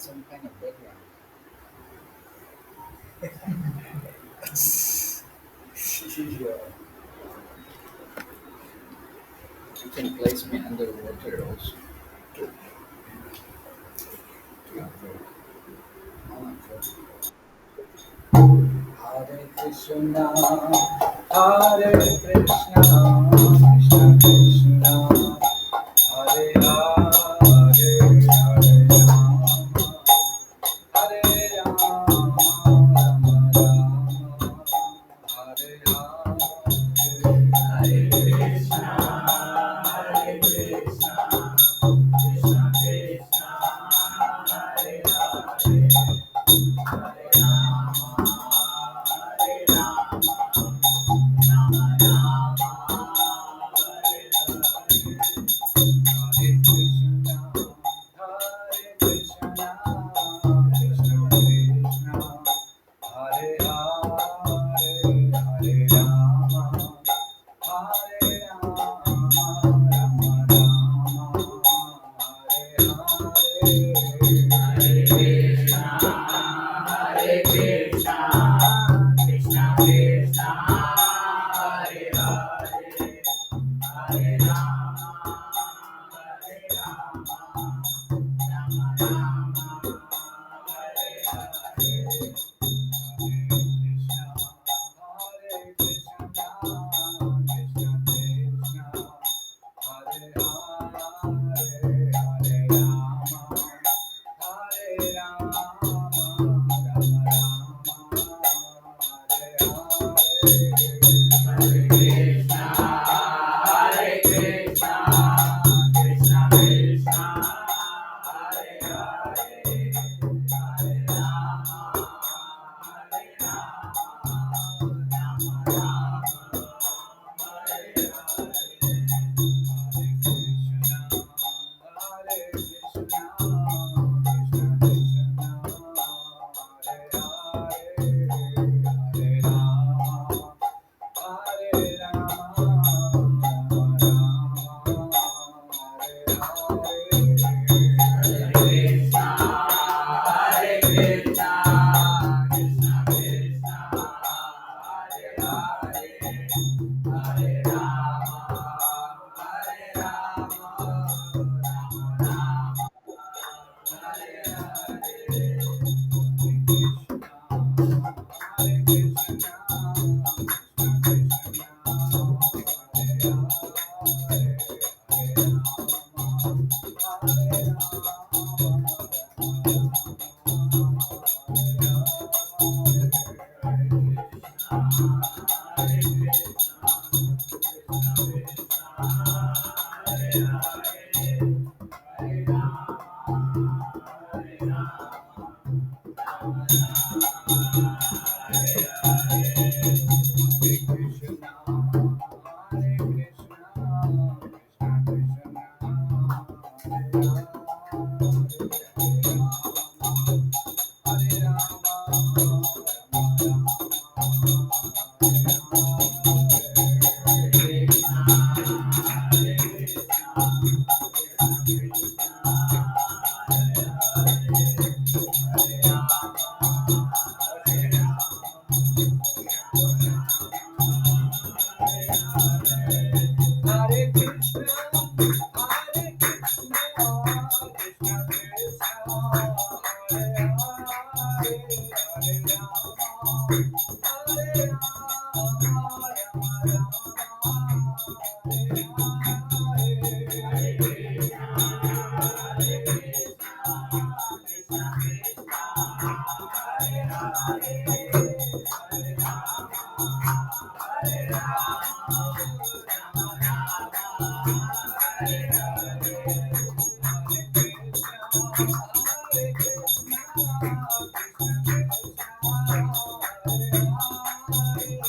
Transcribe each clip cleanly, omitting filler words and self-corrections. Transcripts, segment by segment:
some kind of background. Yeah. You can place me underwater also. Yeah. Oh, Hare Krishna, Hare Krishna, Krishna Krishna, Hare Hare, Hare Rama, Hare Rama, Rama Rama, Hare Hare, Hare Krishna, Hare Krishna, Krishna Krishna, Hare Hare, Hare Rama, Hare Rama, Rama Rama, Hare Hare. Hare Krishna, Hare Krishna, Krishna Krishna, Hare Hare, Hare Rama, Hare Rama, Rama Rama, Hare Hare. Hare Krishna, Hare Krishna, Krishna Krishna, Hare Hare, Hare Rama, Hare Rama, Rama Rama, Hare Hare. Hare Krishna, Krishna Krishna, Hare Hare, Hare Rama, Hare Rama, Rama Rama, Hare Hare. Hare Krishna, Hare Krishna, Krishna Krishna, Hare Hare, Hare Rama, Hare Rama, Rama Rama, Hare Hare. Hare Rama, Hare Rama, Hare Hare, Hare Krishna, Hare Krishna, Hare Krishna, Hare Krishna, Krishna Krishna, Hare Hare, Hare Rama, Hare Rama, Rama Rama, Hare Hare. Hare Krishna, Hare Krishna, Krishna Krishna, Hare Hare, Hare Rama, Hare Rama, Hare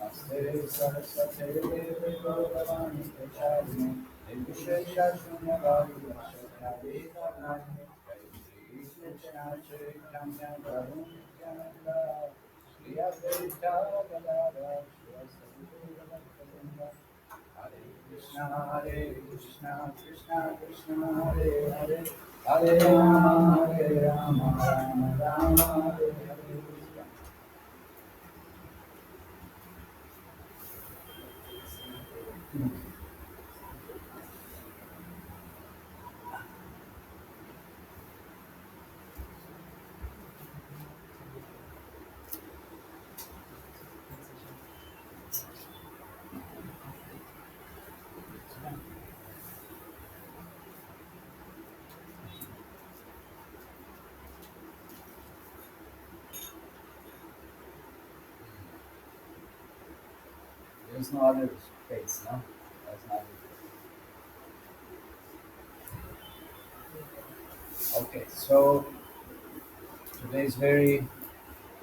Namaste Saraswate Devi Gauravani Pracharine Nirvishesha Shunyavadi Vashakhari Karnani Jai Shri Krishna Chaitanya Prabhu Nityananda Shri Advaita Gadadhar Shri Asavita Hare Krishna, Krishna Krishna, Hare Hare, Hare Rama, Rama Rama, Hare Hare. There's no other space, no? That's not it. Okay, so today is very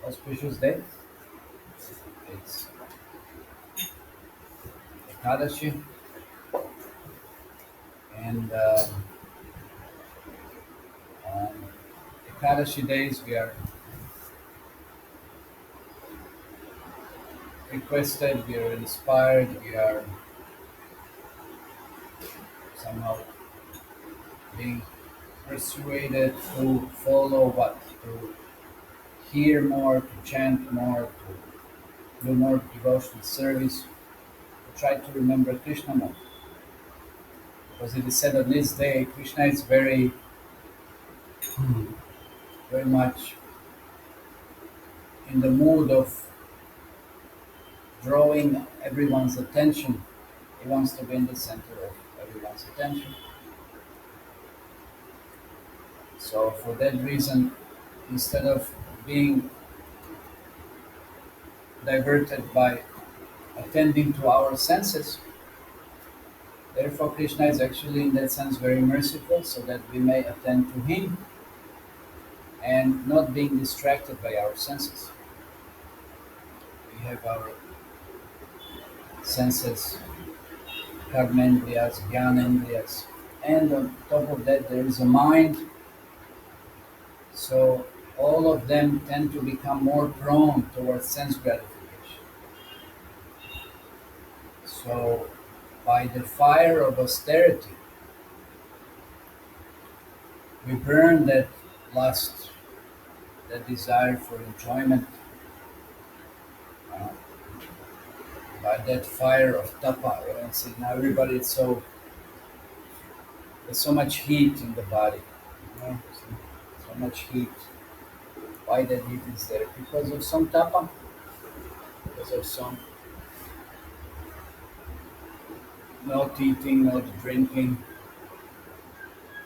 auspicious day. It's Ekadashi, and on Ekadashi days we are requested, we are inspired, we are somehow being persuaded to follow what? To hear more, to chant more, to do more devotional service, to try to remember Krishna more. Because it is said on this day, Krishna is very, very much in the mood of drawing everyone's attention. He wants to be in the center of everyone's attention. So for that reason, instead of being diverted by attending to our senses, therefore Krishna is actually in that sense very merciful so that we may attend to him and not being distracted by our senses. We have our senses, karmendriyas, jnanendriyas, and on top of that there is a mind. So all of them tend to become more prone towards sense gratification. So by the fire of austerity, we burn that lust, that desire for enjoyment. Uh, by that fire of tapa, see now everybody is there's so much heat in the body, so much heat. Why that heat is there? Because of some tapa, because of some not eating, not drinking.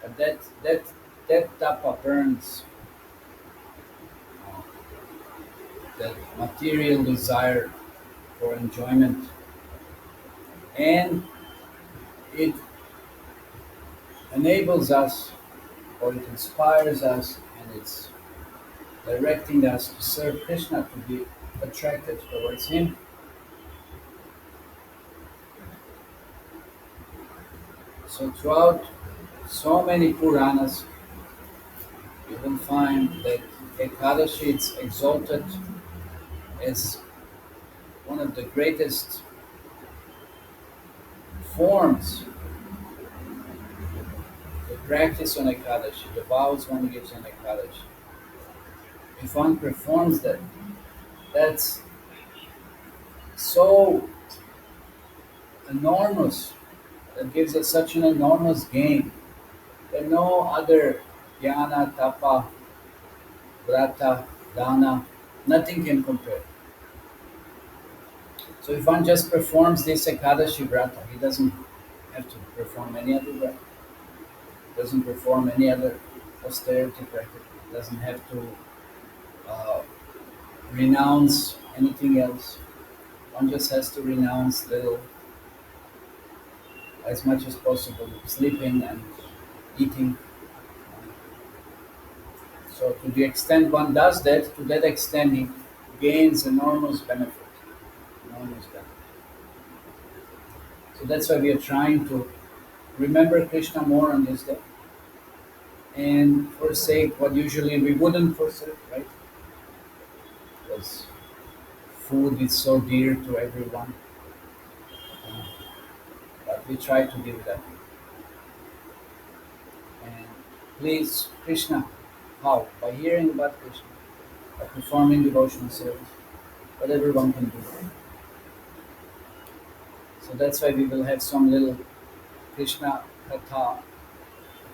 But that tapa burns that material desire for enjoyment, and it enables us, or it inspires us, and it's directing us to serve Krishna, to be attracted towards him. So throughout so many Puranas, you will find that Ekadashi is exalted as one of the greatest forms, the practice on Ekadashi, the vows one gives on Ekadashi, if one performs that, that's so enormous, that gives us such an enormous gain that no other jnana, tapa, vrata, dana, nothing can compare. So if one just performs this Ekadashi vrata, he doesn't have to perform any other vrata, doesn't perform any other austerity practice, doesn't have to uh, renounce anything else. One just has to renounce little, as much as possible, sleeping and eating. So to the extent one does that, to that extent he gains enormous benefit. Enormous benefit. So that's why we are trying to remember Krishna more on this day and forsake what usually we wouldn't forsake, right? Because food is so dear to everyone. Uh, but we try to give it up. And please, Krishna, how? By hearing about Krishna, by performing devotional service, whatever one can do. So that's why we will have some little Krishna katha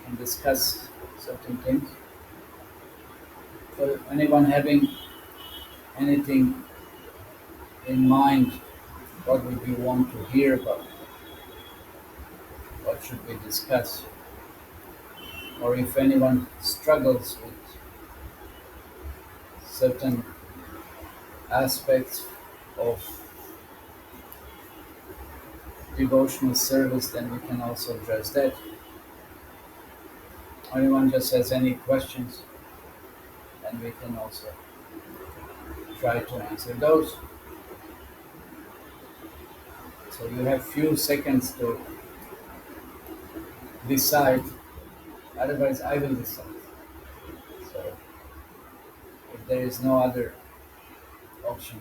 and discuss certain things. For anyone having anything in mind, what would you want to hear about? What should we discuss? Or if anyone struggles with certain aspects of devotional service, then we can also address that. Or anyone just has any questions, then we can also try to answer those. So you have few seconds to decide, otherwise I will decide. So if there is no other option.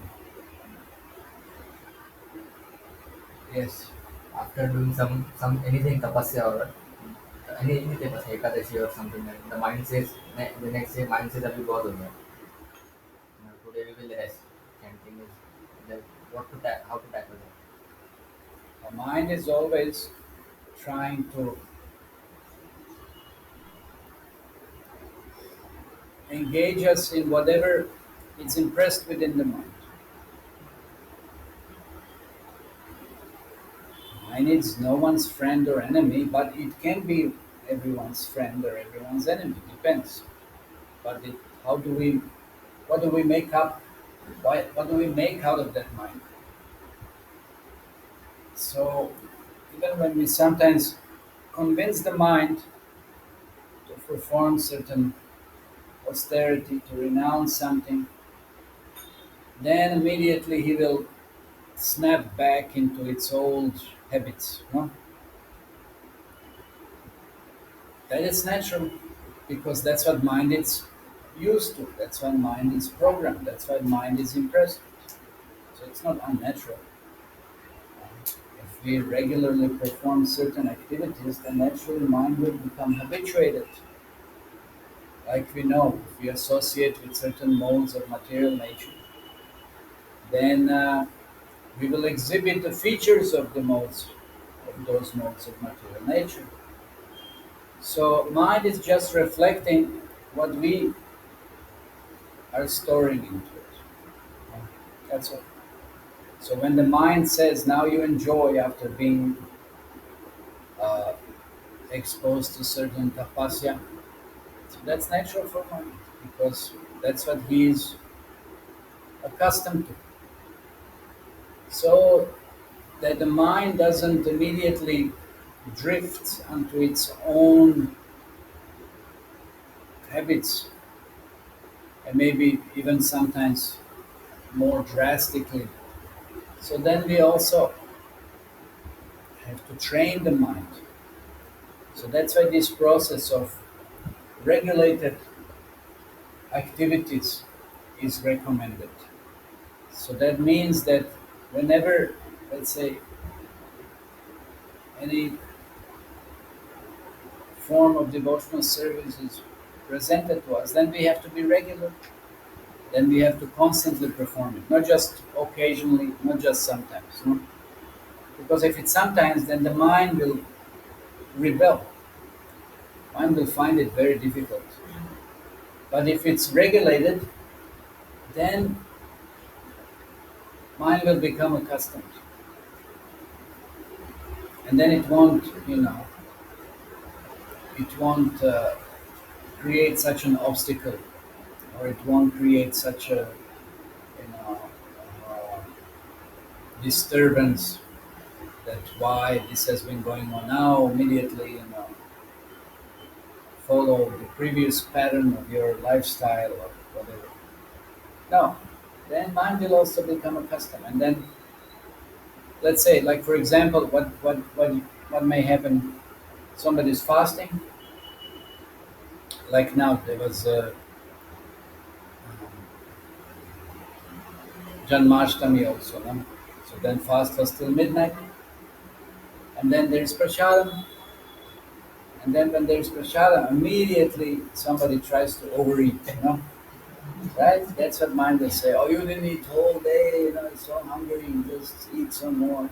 Yes. After doing some anything tapasya or any tapasya ekadashi or something like the mind says the next day mind says अभी बहुत हो गया. Today we will rest. And thing is like how to tackle that. The mind is always trying to engage us in whatever is impressed within the mind. Mind is no one's friend or enemy, but it can be everyone's friend or everyone's enemy. Depends. But how do we, what do we make up? What do we make out of that mind? So even when we sometimes convince the mind to perform certain austerity, to renounce something, then immediately he will snap back into its old habits. No? That is natural because that's what mind is used to. That's why mind is programmed. That's why mind is impressed. So it's not unnatural. If we regularly perform certain activities, then naturally mind will become habituated. Like we know, if we associate with certain modes of material nature, then we will exhibit the features of those modes of material nature. So mind is just reflecting what we are storing into it. That's all. So when the mind says, now you enjoy after being uh, exposed to certain tapasya, so that's natural for mind because that's what he is accustomed to. So that the mind doesn't immediately drift onto its own habits and maybe even sometimes more drastically. So then we also have to train the mind. So that's why this process of regulated activities is recommended. So that means that whenever, let's say, any form of devotional service is presented to us, then we have to be regular. Then we have to constantly perform it, not just occasionally, not just sometimes. No? Because if it's sometimes, then the mind will rebel. Mind will find it very difficult. But if it's regulated, then mind will become accustomed. And then it won't, it won't create such an obstacle, or it won't create such a, you know, uh, disturbance. That why this has been going on now. Immediately, follow the previous pattern of your lifestyle or whatever. No, then mind will also become accustomed, and then let's say, like for example, what may happen? Somebody's fasting. Like now, there was Janmashtami also, no? So then fast was till midnight, and then there is prasadam, and then when there is prasadam, immediately somebody tries to overeat, right? That's what mind will say. Oh, you didn't eat whole day, it's so hungry, just eat some more.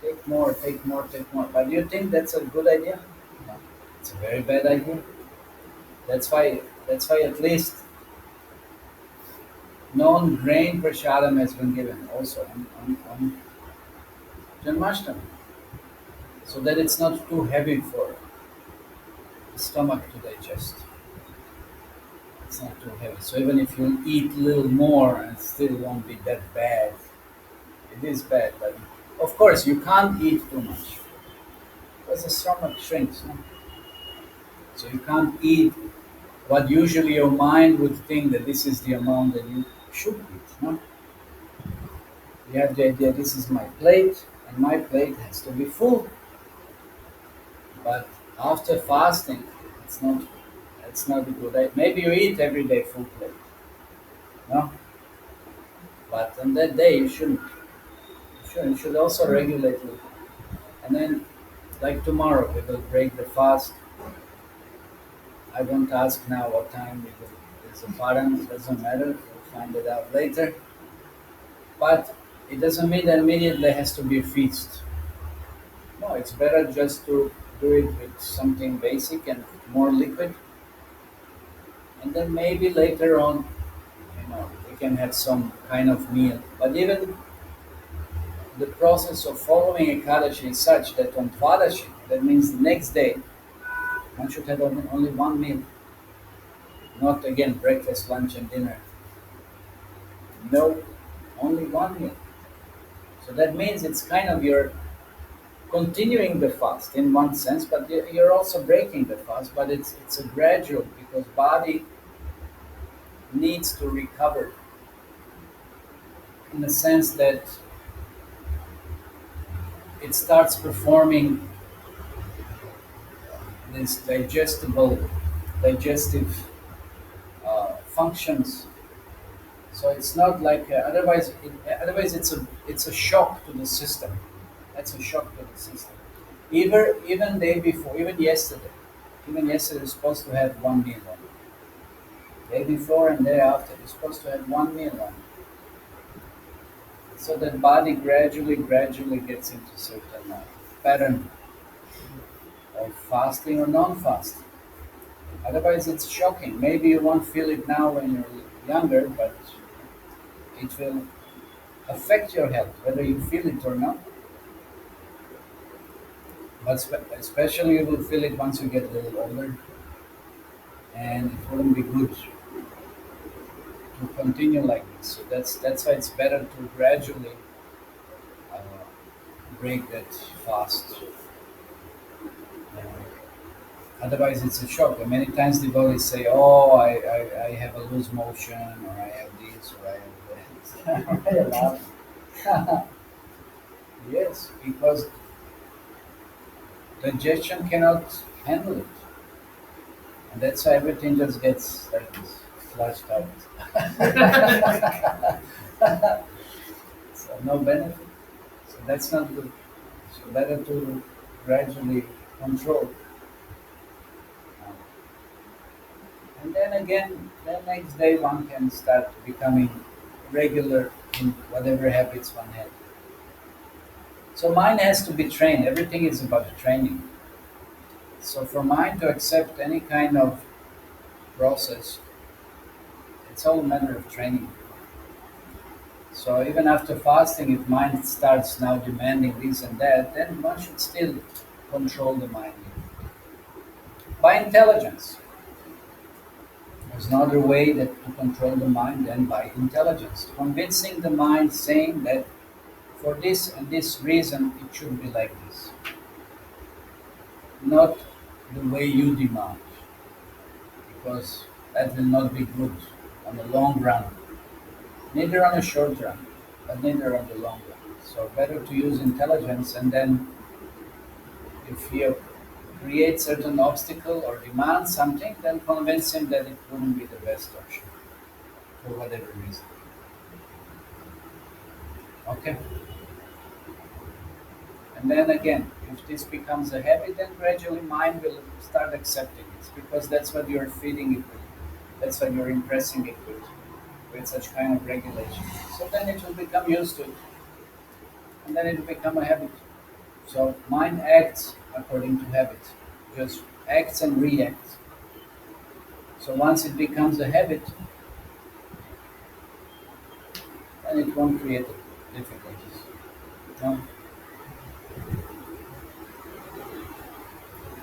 Take more, take more, take more. But do you think that's a good idea? No. It's a very bad idea. That's why at least non-grain prasadam has been given also on Janmashtami. So that it's not too heavy for the stomach to digest. It's not too heavy. So even if you eat a little more, it still won't be that bad. It is bad, but of course you can't eat too much because the stomach shrinks. No? So you can't eat what usually your mind would think that this is the amount that you should eat. No? You have the idea this is my plate and my plate has to be full. But after fasting, it's not it's not a good idea. Maybe you eat every day full plate. No? But on that day you shouldn't. You should also regulate it. And then like tomorrow we will break the fast. I won't ask now what time we will. It's a paran, it doesn't matter. We'll find it out later. But it doesn't mean that immediately has to be a feast. No, it's better just to do it with something basic and more liquid. And then maybe later on, we can have some kind of meal. But even the process of following Ekadashi is such that on Dvadashi, that means the next day, one should have only one meal. Not again breakfast, lunch, and dinner. No, only one meal. So that means it's kind of you're continuing the fast in one sense, but you're also breaking the fast. But it's a gradual because body needs to recover in the sense that it starts performing these digestive functions. So it's not like otherwise it's a shock to the system. That's a shock to the system. Even day before, even yesterday, you're supposed to have one meal only. Day before and day after, you're supposed to have one meal only. So that body gradually gets into certain pattern of fasting or non-fasting. Otherwise, it's shocking. Maybe you won't feel it now when you're younger, but it will affect your health, whether you feel it or not. But especially you will feel it once you get a little older, and it wouldn't be good to continue like this. So that's why it's better to gradually uh, break that fast. Uh, Otherwise, it's a shock. And many times the body say, "Oh, I have a loose motion, or I have this, or I have that." Why you laugh? Yes, because digestion cannot handle it, and that's why everything just gets like this, flushed out. So no benefit. So that's not good. So better to gradually control. And then again, the next day one can start becoming regular in whatever habits one had. So mind has to be trained. Everything is about training. So for mind to accept any kind of process, it's all a matter of training. So even after fasting, if mind starts now demanding this and that, then one should still control the mind by intelligence. There's no other way that to control the mind than by intelligence, convincing the mind, saying that for this and this reason it should be like this, not the way you demand, because that will not be good on the long run, neither on the short run, but neither on the long run. So better to use intelligence, and then if you create certain obstacle or demand something, then convince him that it wouldn't be the best option for whatever reason. Okay? And then again, if this becomes a habit, then gradually mind will start accepting it because that's what you're feeding it with. That's what you're impressing it with such kind of regulation. So then it will become used to it, and then it will become a habit. So mind acts according to habit, just acts and reacts. So once it becomes a habit, then it won't create difficulties. No?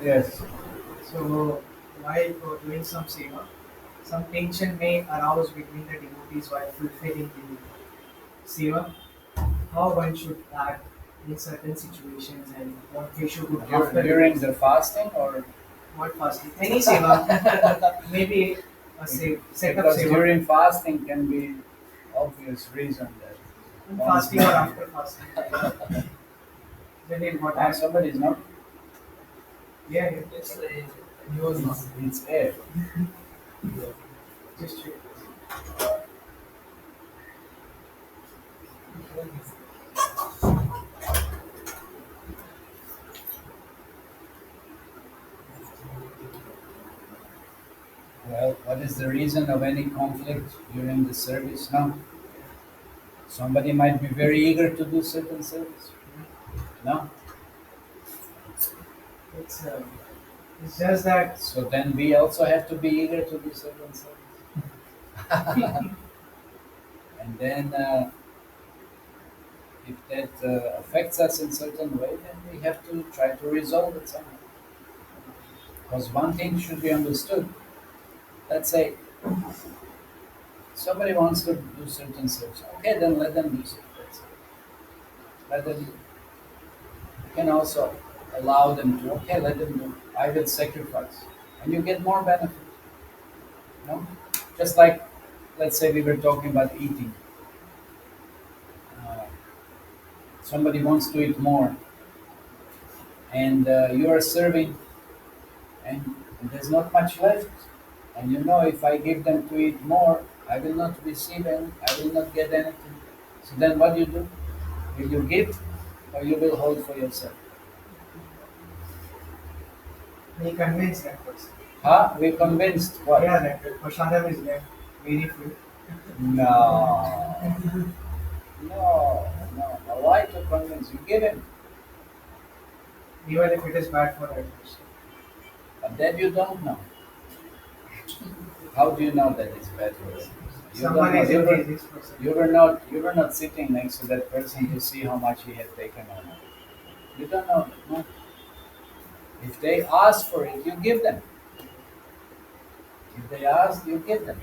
Yes. So while doing some seva, some tension may arouse between the devotees while fulfilling the seva. How one should act in certain situations and what they should do after During the fasting, or what fasting. Any seva, maybe a set up because seva. during fasting can be obvious reason that In one is fasting or not. after fasting. Then in what Ah, somebody is not. yeah, yeah. It's air. Just check. Well, what is the reason of any conflict during the service? No. Somebody might be very eager to do certain service. No. It's, uh, it's just that So then we also have to be eager to do certain service. And then if that affects us in certain way, then we have to try to resolve it somehow. Because one thing should be understood. Let's say somebody wants to do certain service. Okay, then let them do certain service. Let them do. You can also allow them to. Okay, let them do. I will sacrifice, and you get more benefit. No, just like let's say we were talking about eating. Uh, Somebody wants to eat more, and you are serving, and there's not much left. And you know, if I give them to eat more, I will not receive any, I will not get anything. So then what you do? Will you give or you will hold for yourself? we convince that person. Huh? We convinced what? Yeah, that prasadam is left very full. No. No, no. Why to convince? You give him. Even if it is bad for that person. But then you don't know. How do you know that it's bad for you? You don't Someone know. is in this person. You were not sitting next to that person to see how much he had taken or not. You don't know that, no? If they ask for it, you give them. If they ask, you give them.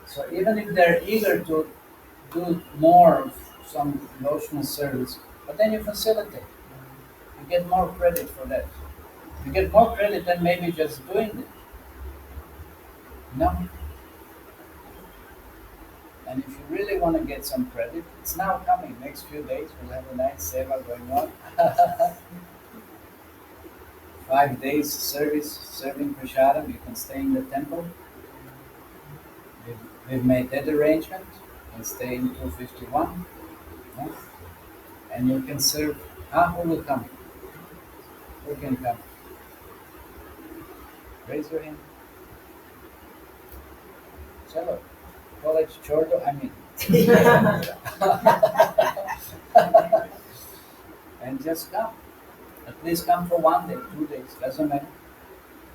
So even if they're eager to do more of some devotional service, but then you facilitate. You get more credit for that. You get more credit than maybe just doing it. No? And if you really want to get some credit, it's now coming. Next few days, we'll have a nice seva going on. 5 days service, serving prasadam. You can stay in the temple. We've made that arrangement. You can stay in 251. Yeah? And you can serve. Who will come? Who can come? Raise your hand. Chalo, college chordo, I mean, and just come. At least come for 1 day, 2 days, doesn't matter.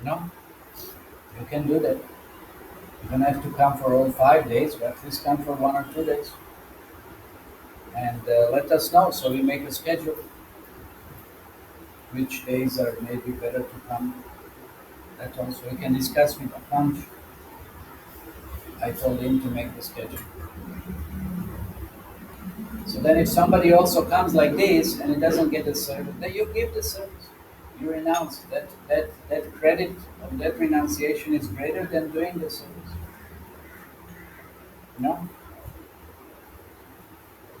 No, you can do that. You don't have to come for all 5 days, but at least come for 1 or 2 days. And let us know so we make a schedule. Which days are maybe better to come. That also we can discuss with Akansh. I told him to make the schedule. So then if somebody also comes like this and it doesn't get the service, then you give the service. You renounce. That credit of that renunciation is greater than doing the service. No?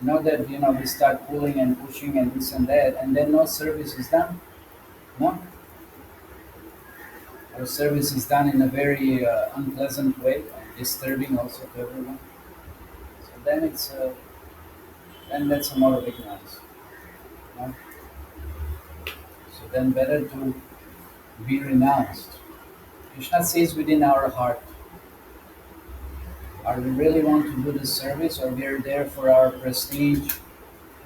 Not that we start pulling and pushing and this and that and then no service is done. No. Our service is done in a very unpleasant way, disturbing also to everyone. So then that's a lot of ignorance. No? So then better to be renounced. Krishna says within our heart, are we really want to do this service or we are there for our prestige,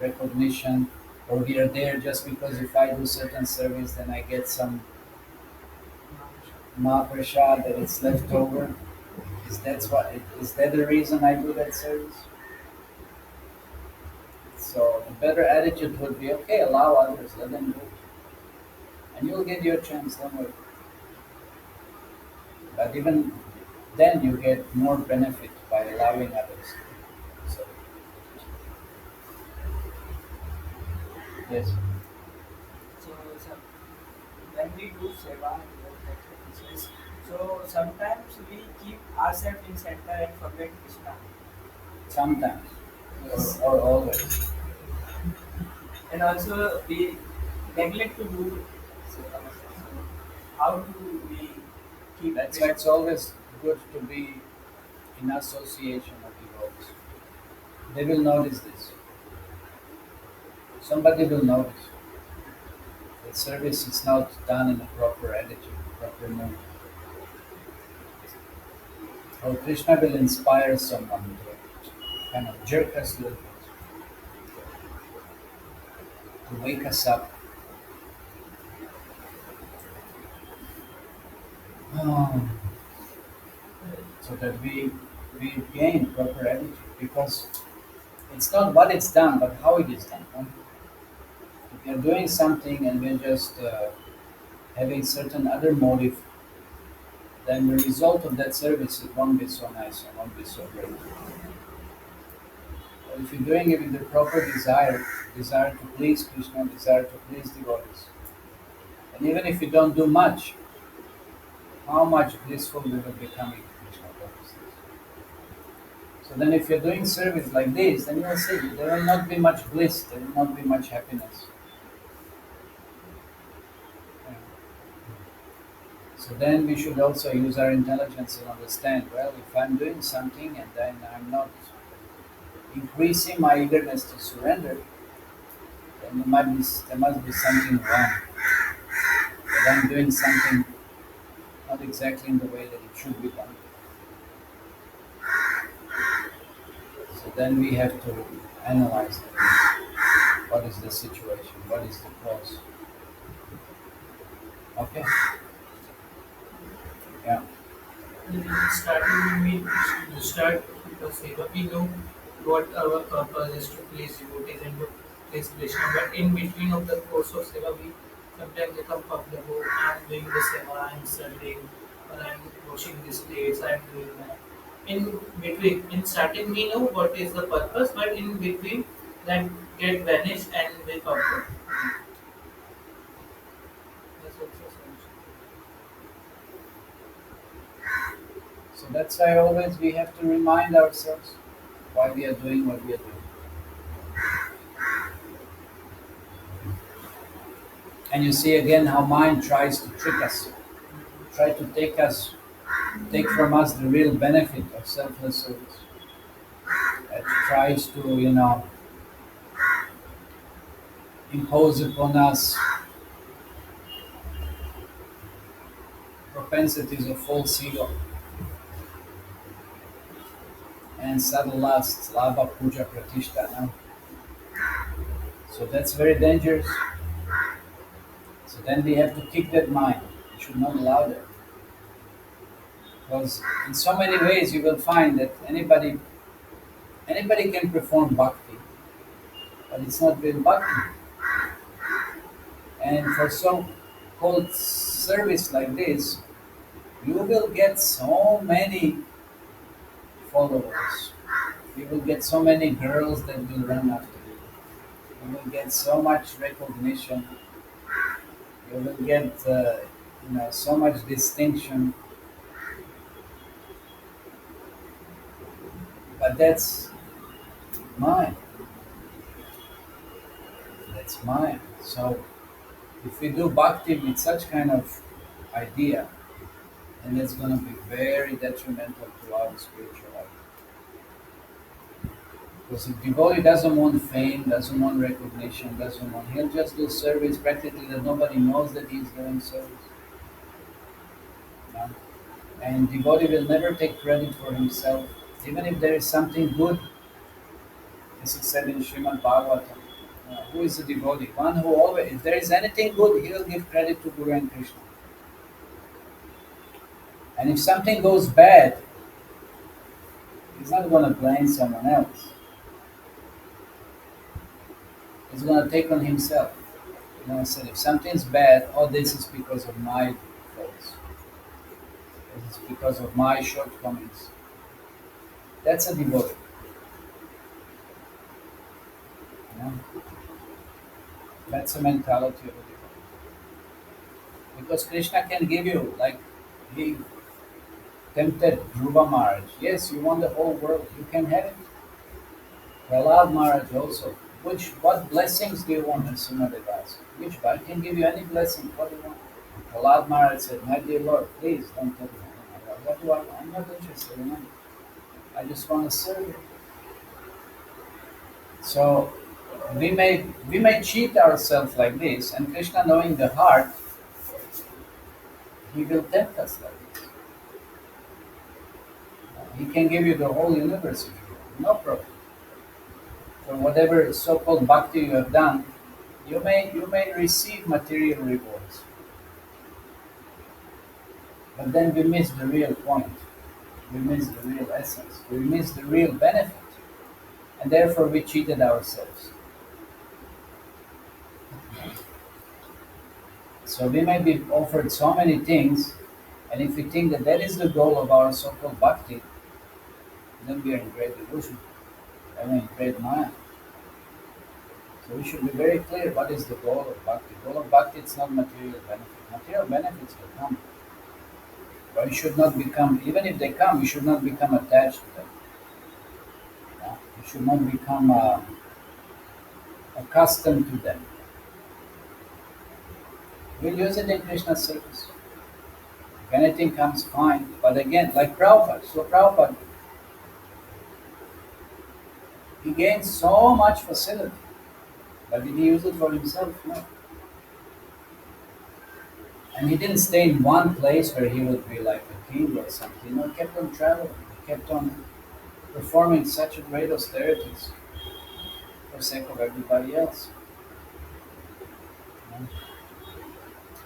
recognition, or we are there just because if I do certain service then I get some Mahaprasad that it's left over? Is that the reason I do that service? So the better attitude would be okay, allow others, let them do it. And you'll get your chance, don't worry. But even then you get more benefit by allowing others. So yes. So when we do seva and devote practices, so sometimes we keep ourselves in center and forget Krishna. Sometimes. Yes. Or always. And also we neglect to do seva. So how do we keep That's why it's always good to be in association of devotees. They will notice this. Somebody will notice. The service is not done in a proper attitude, proper mood. Or Krishna will inspire someone to kind of jerk us a little bit, to wake us up. Um, so that we gain proper attitude because it's not what it's done but how it is done. Huh? If you're doing something and we're just having certain other motive, then the result of that service it won't be so nice and won't be so great. But if you're doing it with the proper desire to please Krishna, desire to please devotees, and even if you don't do much, how much blissful we will become in Krishna consciousness. So then if you're doing service like this, then you will see there will not be much bliss, there will not be much happiness. Yeah. So then we should also use our intelligence and understand, well, if I'm doing something and then I'm not increasing my eagerness to surrender, then there must be something wrong. That I'm doing something not exactly in the way that it should be done. So then we have to analyze that. What is the situation? What is the cause? Okay? Yeah. In starting, we start because we know what our purpose is to please devotees and to please Krishna. But in between of the course of seva, we sometimes become public. Oh, I am doing the seva, I am serving, or I am washing these plates, I am doing that. In between, in starting, we know what is the purpose, but in between, that get vanished and we forget. That's also solution. So that's why always we have to remind ourselves why we are doing what we are doing. And you see again how mind tries to trick us, try to take from us the real benefit of selfless service. It tries to, impose upon us propensities of false ego. and subtle lusts, lava, puja, pratishta. No? So that's very dangerous. So then we have to kick that mind. We should not allow that. Because in so many ways you will find that anybody can perform bhakti, but it's not real bhakti. And for some called service like this, you will get so many followers. You will get so many girls that will run after you. You will get so much recognition. You will get so much distinction. But that's mine. That's mine. So if we do bhakti with such kind of idea, then it's going to be very detrimental to our spiritual life. Because if devotee doesn't want fame, doesn't want recognition, he'll just do service practically that nobody knows that he's doing service. Yeah? And devotee will never take credit for himself, even if there is something good. This is said in Srimad Bhagavatam. Who is a devotee? One who always, if there is anything good, he will give credit to Guru and Krishna. And if something goes bad, he's not going to blame someone else. He's going to take on himself. He's going to say, if something's bad, oh, this is because of my faults. This is because of my shortcomings. That's a devotee. You know? That's the mentality of a devotee. Because Krishna can give you, like he tempted Dhruva Maharaj. Yes, you want the whole world, you can have it. Prahlad Maharaj also. What blessings do you want? Nrsimhadev asked. Which I can give you any blessing. What do you want? Prahlad Maharaj said, my dear Lord, please don't tell me. What do I want? I'm not interested in money. I just want to serve you. So we may cheat ourselves like this, and Krishna, knowing the heart, he will tempt us like this. He can give you the whole universe if you want, no problem. For whatever so-called bhakti you have done, you may receive material rewards. But then we miss the real point. We miss the real essence. We miss the real benefit. And therefore we cheated ourselves. So we may be offered so many things, and if we think that that is the goal of our so-called bhakti, then we are in great delusion. I mean, great maya. So we should be very clear what is the goal of bhakti. The goal of bhakti is not material benefit. Material benefits will come. But we should not become, even if they come, we should not become attached to them. Yeah? We should not become accustomed to them. We'll use it in Krishna's service. If anything comes, fine. But again, like Prabhupada. So Prabhupada, he gained so much facility. But did he use it for himself? No. And he didn't stay in one place where he would be like a king or something. He kept on traveling. He kept on performing such a great austerities for the sake of everybody else.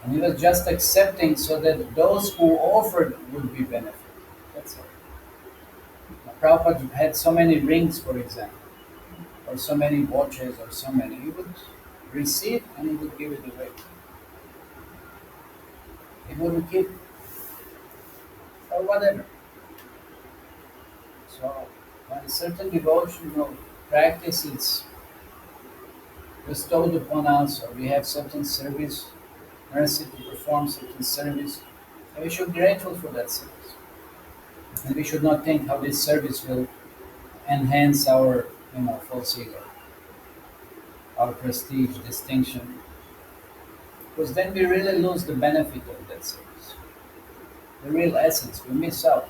And he was just accepting so that those who offered would be benefited. That's all. Now, Prabhupada had so many rings, for example, or so many watches, or so many. He would receive and he would give it away. He wouldn't keep, or whatever. So, when a certain devotional practice is bestowed upon us, or we have certain service, mercy to perform certain service, and we should be grateful for that service. And we should not think how this service will enhance our, false ego, our prestige, distinction, because then we really lose the benefit of that service. The real essence, we miss out.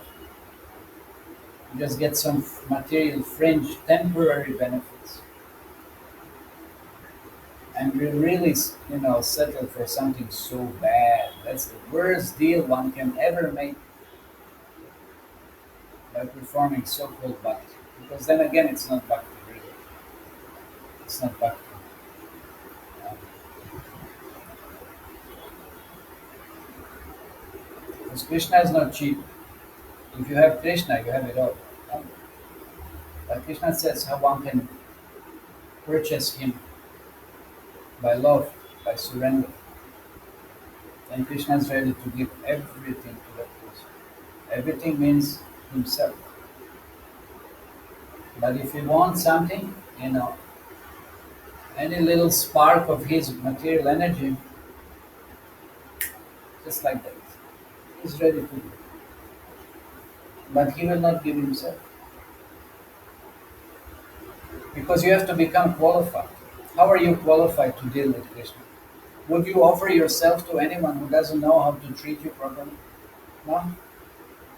We just get some material fringe, temporary benefits. And we really, settle for something so bad. That's the worst deal one can ever make. by performing so-called bhakti. Because then again, it's not bhakti, really. It's not bhakti. Um, because Krishna is not cheap. If you have Krishna, you have it all. Um, But Krishna says how one can purchase him by love, by surrender. And Krishna is ready to give everything to that person. Everything means himself. But if you want something, any little spark of his material energy, just like that, he's ready to give. But he will not give himself. Because you have to become qualified. How are you qualified to deal with Krishna? Would you offer yourself to anyone who doesn't know how to treat you properly? No?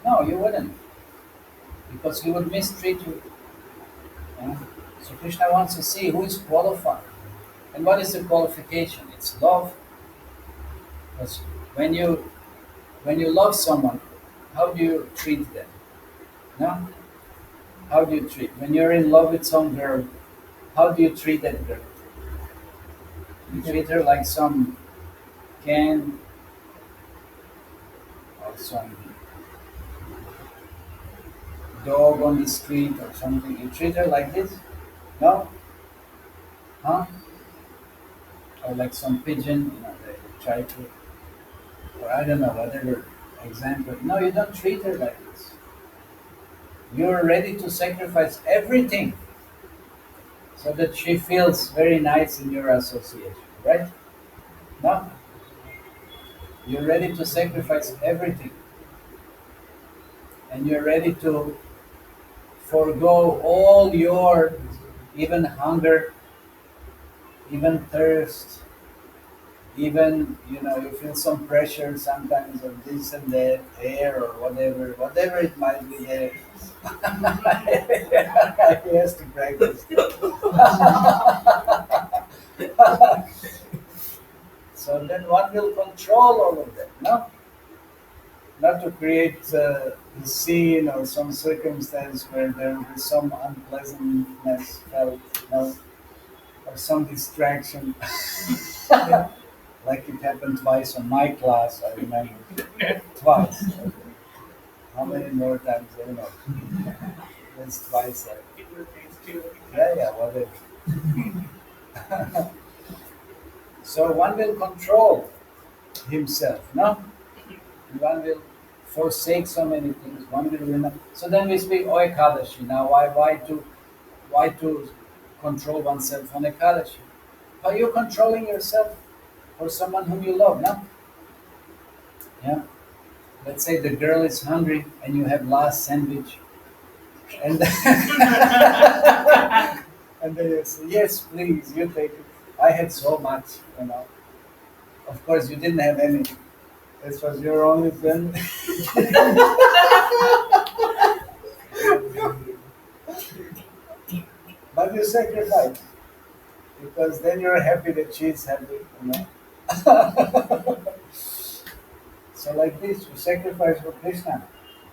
No, you wouldn't. Because he would mistreat you. Yeah? So Krishna wants to see who is qualified. And what is the qualification? It's love. Because when you love someone, how do you treat them? No? How do you treat? When you're in love with some girl, how do you treat that girl? You treat her like some can or some dog on the street or something. You treat her like this? No? Huh? Or like some pigeon, they try to, or I don't know, whatever example. No, you don't treat her like this. You're ready to sacrifice everything so that she feels very nice in your association, right? No? You're ready to sacrifice everything. And you're ready to forego all your, even hunger, even thirst, even, you feel some pressure sometimes of this and that, air or whatever it might be there. He has to practice. So then one will control all of that, no? Not to create a scene or some circumstance where there will be some unpleasantness felt, no? Or some distraction. Like it happened twice on my class, I remember. Twice. How many more times? I don't know. That's twice. Yeah, whatever. So one will control himself, no? One will forsake so many things. One will remember. So then we speak Ekadashi. Now, why to control oneself on Ekadashi? Are you controlling yourself for someone whom you love, no? Yeah. Let's say the girl is hungry and you have last sandwich, and and then you say, "Yes, please, you take it. I had so much, Of course, you didn't have any. This was your only friend." But you sacrifice because then you're happy that she's happy. So like this, you sacrifice for Krishna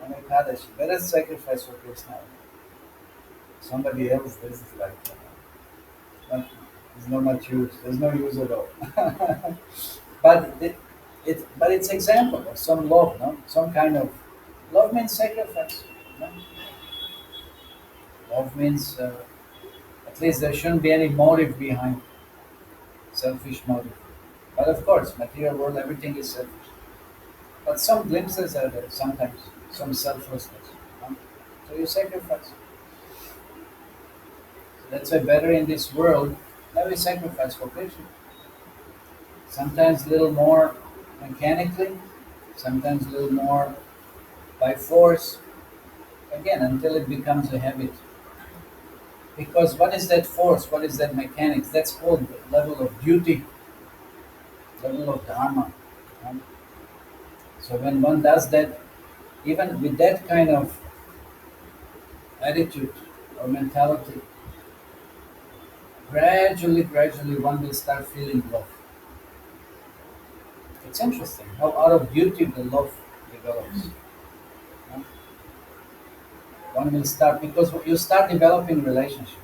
on Ekadashi. Let us sacrifice for Krishna. Somebody else, this is like, there's not much use. There's no use at all. But it's example of some love, no? Some kind of love means sacrifice. No? Love means at least there shouldn't be any motive behind, selfish motive. But of course, material world, everything is selfish. But some glimpses are there sometimes, some selflessness. No? So you sacrifice. So that's why better in this world, now we sacrifice for Krishna. Sometimes a little more mechanically, sometimes a little more by force, again, until it becomes a habit. Because what is that force? What is that mechanics? That's called the level of duty, level of dharma. So when one does that, even with that kind of attitude or mentality, gradually one will start feeling love. It's interesting how out of duty the love develops. One will start because you start developing relationship,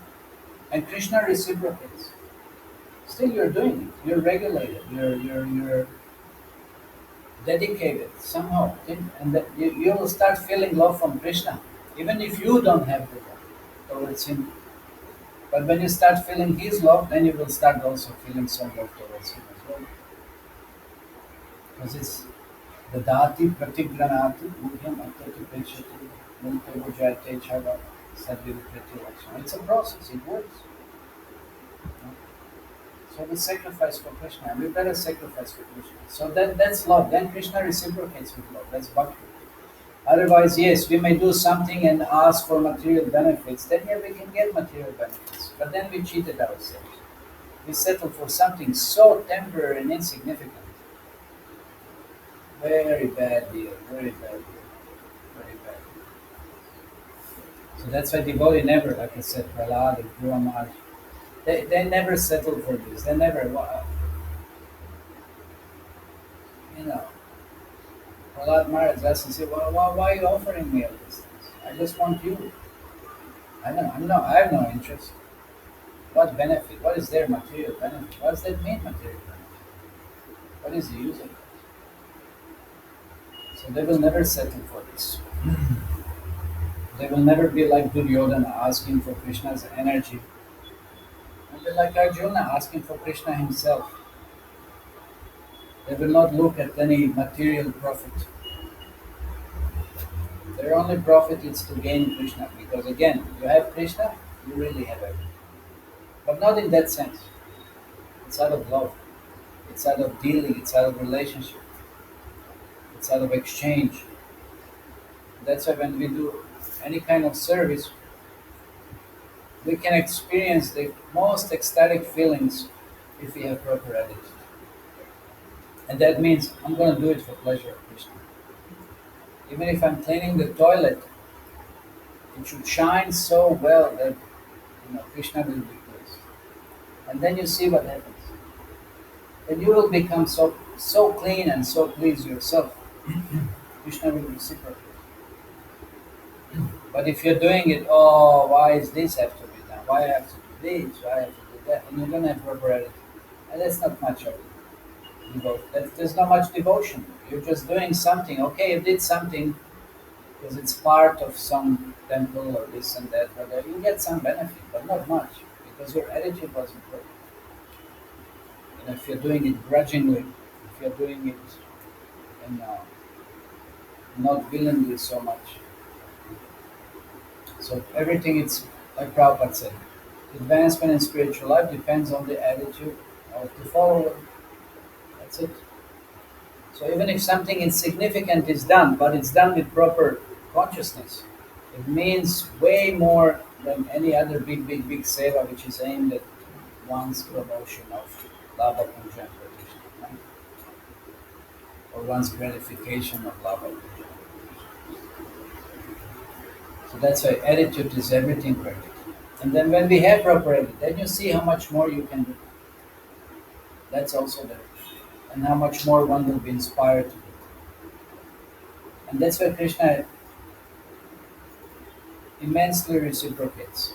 and Krishna reciprocates. Still, you're doing it. You're regulated. You're dedicated somehow, and that you will start feeling love from Krishna, even if you don't have the love towards him. But when you start feeling his love, then you will start also feeling some love towards him as well. Because it's the dati pratigranati muhyam atati pechati munte bhujate chava sadvirukriti lakshana. It's a process. It works. You know? So we sacrifice for Krishna, and we better sacrifice for Krishna. So that's love. Then Krishna reciprocates with love. That's bhakti. Otherwise, yes, we may do something and ask for material benefits. Then yeah, we can get material benefits. But then we cheated ourselves. We settle for something so temporary and insignificant. Very bad deal. Very bad deal. Very bad. So that's why devotee never, like I said, Prahlad and Dhruva Maharaj, they never settle for this. They never, you know, Prahlad Maharaj asked and said, well, why are you offering me all these things? I just want you. I have no interest. What benefit? What is their material benefit? What does that mean, material benefit? What is the use of it? So they will never settle for this. They will never be like Duryodhana asking for Krishna's energy. They'll be like Arjuna asking for Krishna himself. They will not look at any material profit. Their only profit is to gain Krishna, because again, you have Krishna, you really have everything. But not in that sense. It's out of love. It's out of dealing. It's out of relationship. It's out of exchange. That's why when we do any kind of service, we can experience the most ecstatic feelings if we have proper attitude. And that means I'm going to do it for pleasure of Krishna. Even if I'm cleaning the toilet, it should shine so well that Krishna will be pleased. And then you see what happens. Then you will become so clean and so pleased yourself. Krishna will reciprocate. But if you're doing it, oh, why is this have to be done? Why I have to do this? Why I have to do that? And you don't have proper attitude. And that's not much of devotion. There's not much devotion. You're just doing something. Okay, you did something because it's part of some temple or this and that, but you get some benefit, but not much, because your attitude wasn't perfect. If you're doing it grudgingly, if you're doing it not willingly so much. So everything, it's like Prabhupada said, advancement in spiritual life depends on the attitude of the follower. That's it. So even if something insignificant is done, but it's done with proper consciousness, it means way more than any other big seva which is aimed at one's promotion of lava puja and tradition, right? Or one's gratification of lava puja. So that's why attitude is everything practically. And then when we have proper attitude, then you see how much more you can do. That's also there. And how much more one will be inspired to do. And that's why Krishna immensely reciprocates.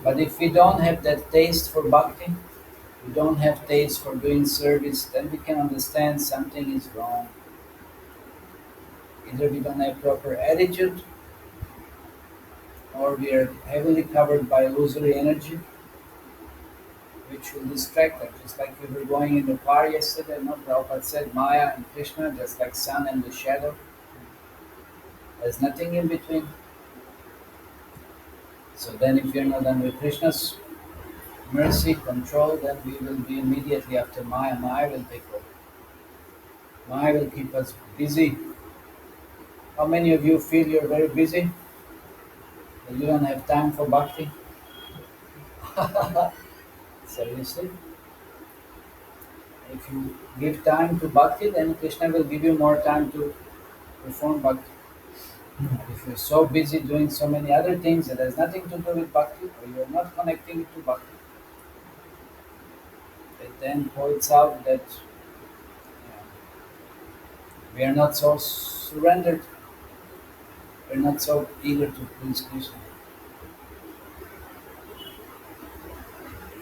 But if we don't have that taste for bhakti, we don't have taste for doing service, then we can understand something is wrong. Either we don't have proper attitude, or we are heavily covered by illusory energy, which will distract us. Just like we were going in the car yesterday, Prabhupada said Maya and Krishna, just like sun and the shadow. There's nothing in between. So then if we are not under Krishna's mercy, control, then we will be immediately after Maya. Maya will take over. Maya will keep us busy. How many of you feel you're very busy? That you don't have time for bhakti? Seriously? If you give time to bhakti, then Krishna will give you more time to perform bhakti. If you're so busy doing so many other things that has nothing to do with bhakti, or you're not connecting it to bhakti, it then points out that we are not so surrendered. We're not so eager to please Krishna.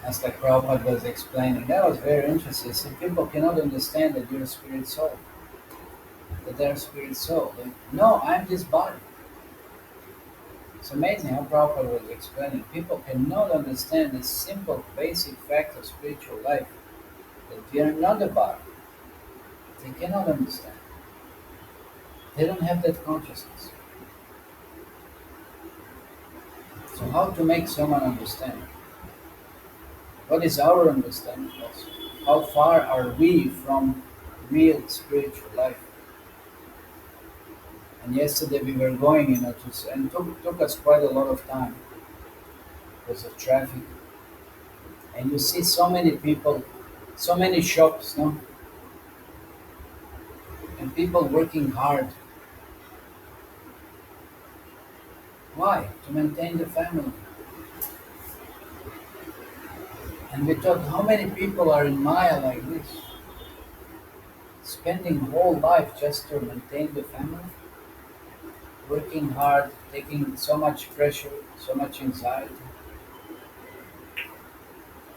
As like Prabhupada was explaining, that was very interesting. So people cannot understand that you're a spirit soul, that they're a spirit soul. No, I'm this body. It's amazing how Prabhupada was explaining. People cannot understand this simple, basic fact of spiritual life, that we are not a body. They cannot understand. They don't have that consciousness. So how to make someone understand? What is our understanding also? How far are we from real spiritual life? And yesterday we were going, and took us quite a lot of time because of traffic. And you see so many people, so many shops, no? And people working hard. Why? To maintain the family. And we thought, how many people are in Maya like this? Spending whole life just to maintain the family? Working hard, taking so much pressure, so much anxiety.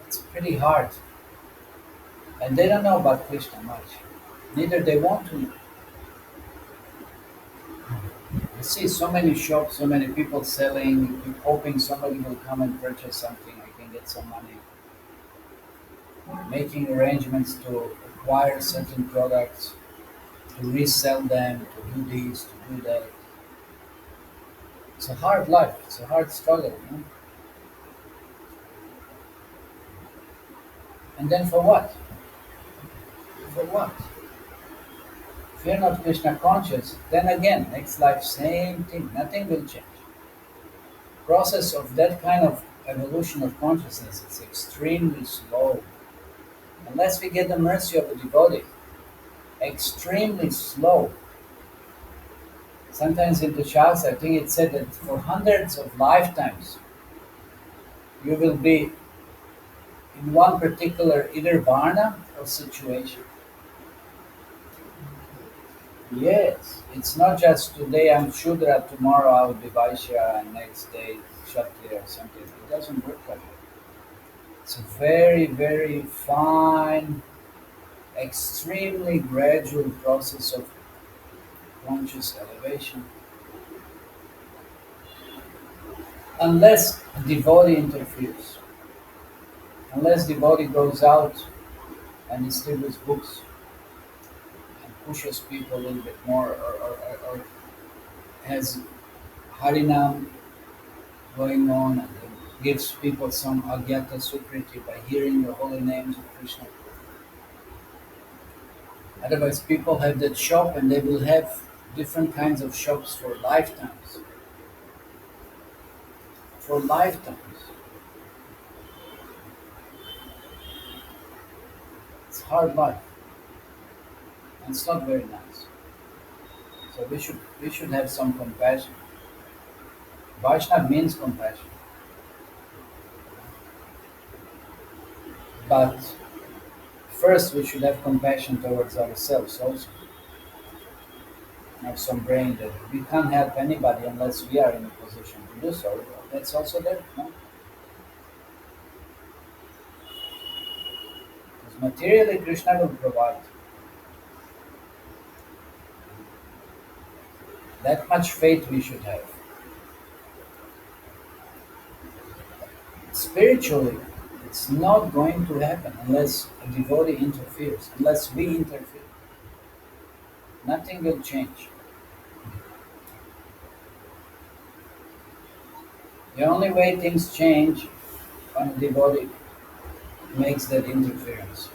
It's pretty hard. And they don't know about Krishna much. Neither they want to know. You see so many shops, so many people selling, hoping somebody will come and purchase something, I can get some money. Making arrangements to acquire certain products, to resell them, to do this, to do that. It's a hard life, it's a hard struggle. You know? And then for what? For what? If you're not Krishna conscious, then again, next life, same thing, nothing will change. Process of that kind of evolution of consciousness is extremely slow. Unless we get the mercy of the devotee, extremely slow. Sometimes in the Shastra, I think it said that for hundreds of lifetimes, you will be in one particular either varna or situation. Yes, it's not just today I'm Shudra, tomorrow I'll be Vaishya, and next day Kshatriya or something. It doesn't work like that. It's a very, very fine, extremely gradual process of conscious elevation. Unless a devotee interferes, unless devotee goes out and distributes books and pushes people a little bit more, or has Harinam going on and gives people some agyata sukriti by hearing the holy names of Krishna. Otherwise, people have that shop and they will have different kinds of shops for lifetimes. For lifetimes. It's hard life. And it's not very nice. So we should have some compassion. Vaishnava means compassion. But first we should have compassion towards ourselves also. Have some brain that we can't help anybody unless we are in a position to do so. That's also there, no? Because materially Krishna will provide. That much faith we should have. Spiritually, it's not going to happen unless a devotee interferes, unless we interfere. Nothing will change. The only way things change when a devotee makes that interference.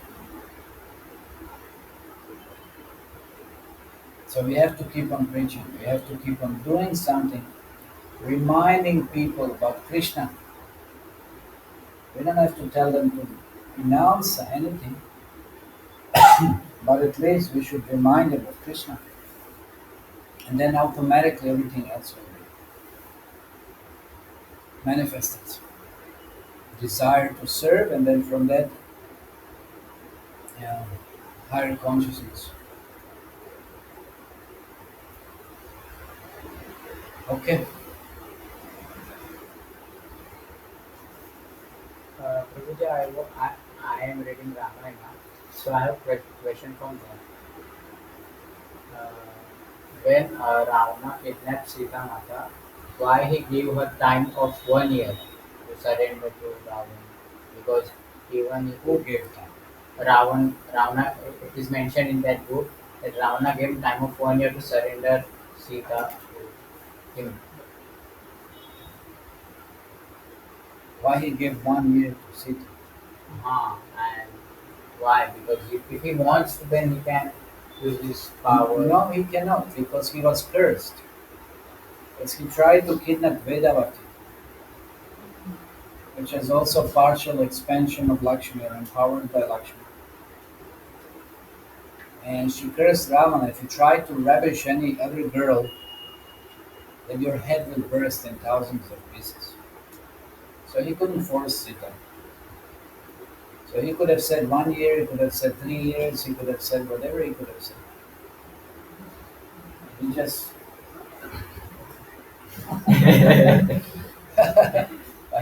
So we have to keep on preaching. We have to keep on doing something, reminding people about Krishna. We don't have to tell them to renounce anything, but at least we should remind them of Krishna. And then automatically everything else will be manifested. Desire to serve, and then from that, higher consciousness. Okay. Prabhuji, I am reading Ramayana, so I have question from there. Uh, when Ravana kidnapped Sita Mata, why he gave her time of 1 year to surrender to Ravan? Because even Who if gave time? Ravana, it is mentioned in that book that Ravana gave time of 1 year to surrender Sita to him. Why he gave 1 year to Sita? And why? Because if he wants to, then he can use his power. No, he cannot because he was cursed. Because he tried to kidnap Vedavati, which is also partial expansion of Lakshmi or empowered by Lakshmi. And she cursed Ravana, if you try to ravish any other girl, then your head will burst in thousands of pieces. So he couldn't force Sita. So he could have said 1 year, he could have said 3 years, he could have said whatever he could have said. He just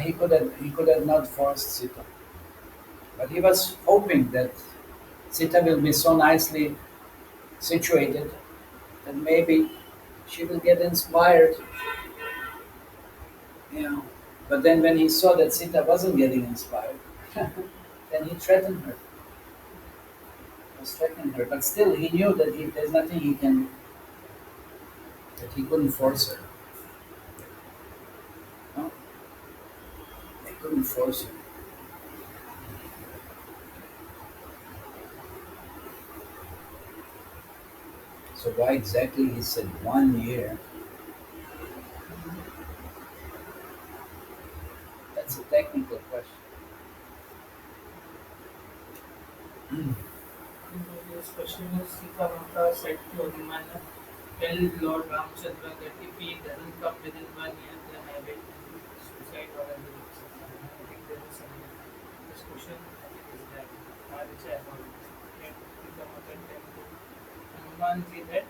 he could have not forced Sita. But he was hoping that Sita will be so nicely situated that maybe she will get inspired, you know. But then when he saw that Sita wasn't getting inspired, then he threatened her. He was threatening her. But still he knew that there's nothing he can that he couldn't force her. No? He couldn't force her. So why exactly he said 1 year? That's a technical question. This question is Sita Mata said to Hanuman, tell Lord Ramchandra that if he doesn't come within 1 year, then I will suicide or I will suicide. I think there is some discussion. I think is that which I have heard. That Sita Mata tell to Hanumanji that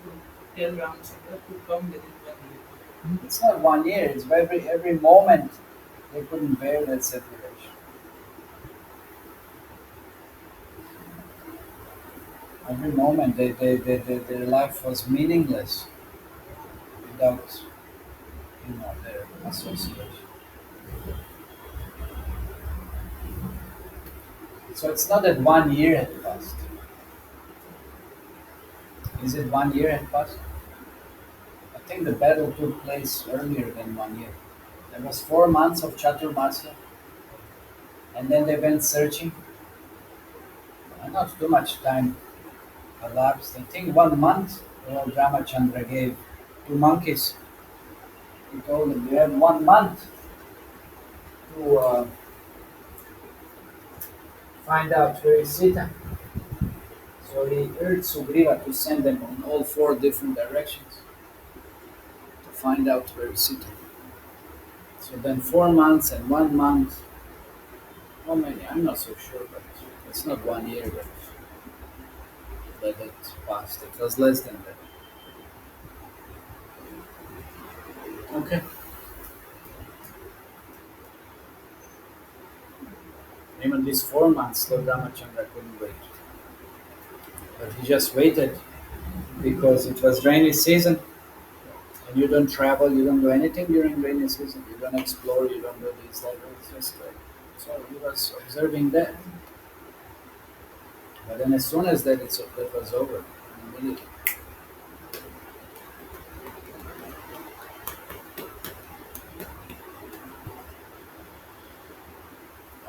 to tell Ramchandra to come within 1 year. It's not 1 year. It's every moment they couldn't bear that separation. Every moment their life was meaningless without their association. So it's not that 1 year had passed. Is it 1 year had passed? I think the battle took place earlier than 1 year. There was 4 months of Chaturmasya, and then they went searching. Not too much time elapsed. I think 1 month. Lord Ramachandra gave two monkeys. He told them, "You have 1 month to find out where is Sita." So he urged Sugriva to send them in all four different directions to find out where is Sita. So then 4 months and 1 month. How many? I'm not so sure, but it's not 1 year that it passed. It was less than that. Okay. Even these 4 months, Lord Ramachandra couldn't wait. But he just waited because it was rainy season and you don't travel, you don't do anything during rainy season, you don't explore, you don't do this, that, it's just so he was observing that. But then as soon as that was over, immediately.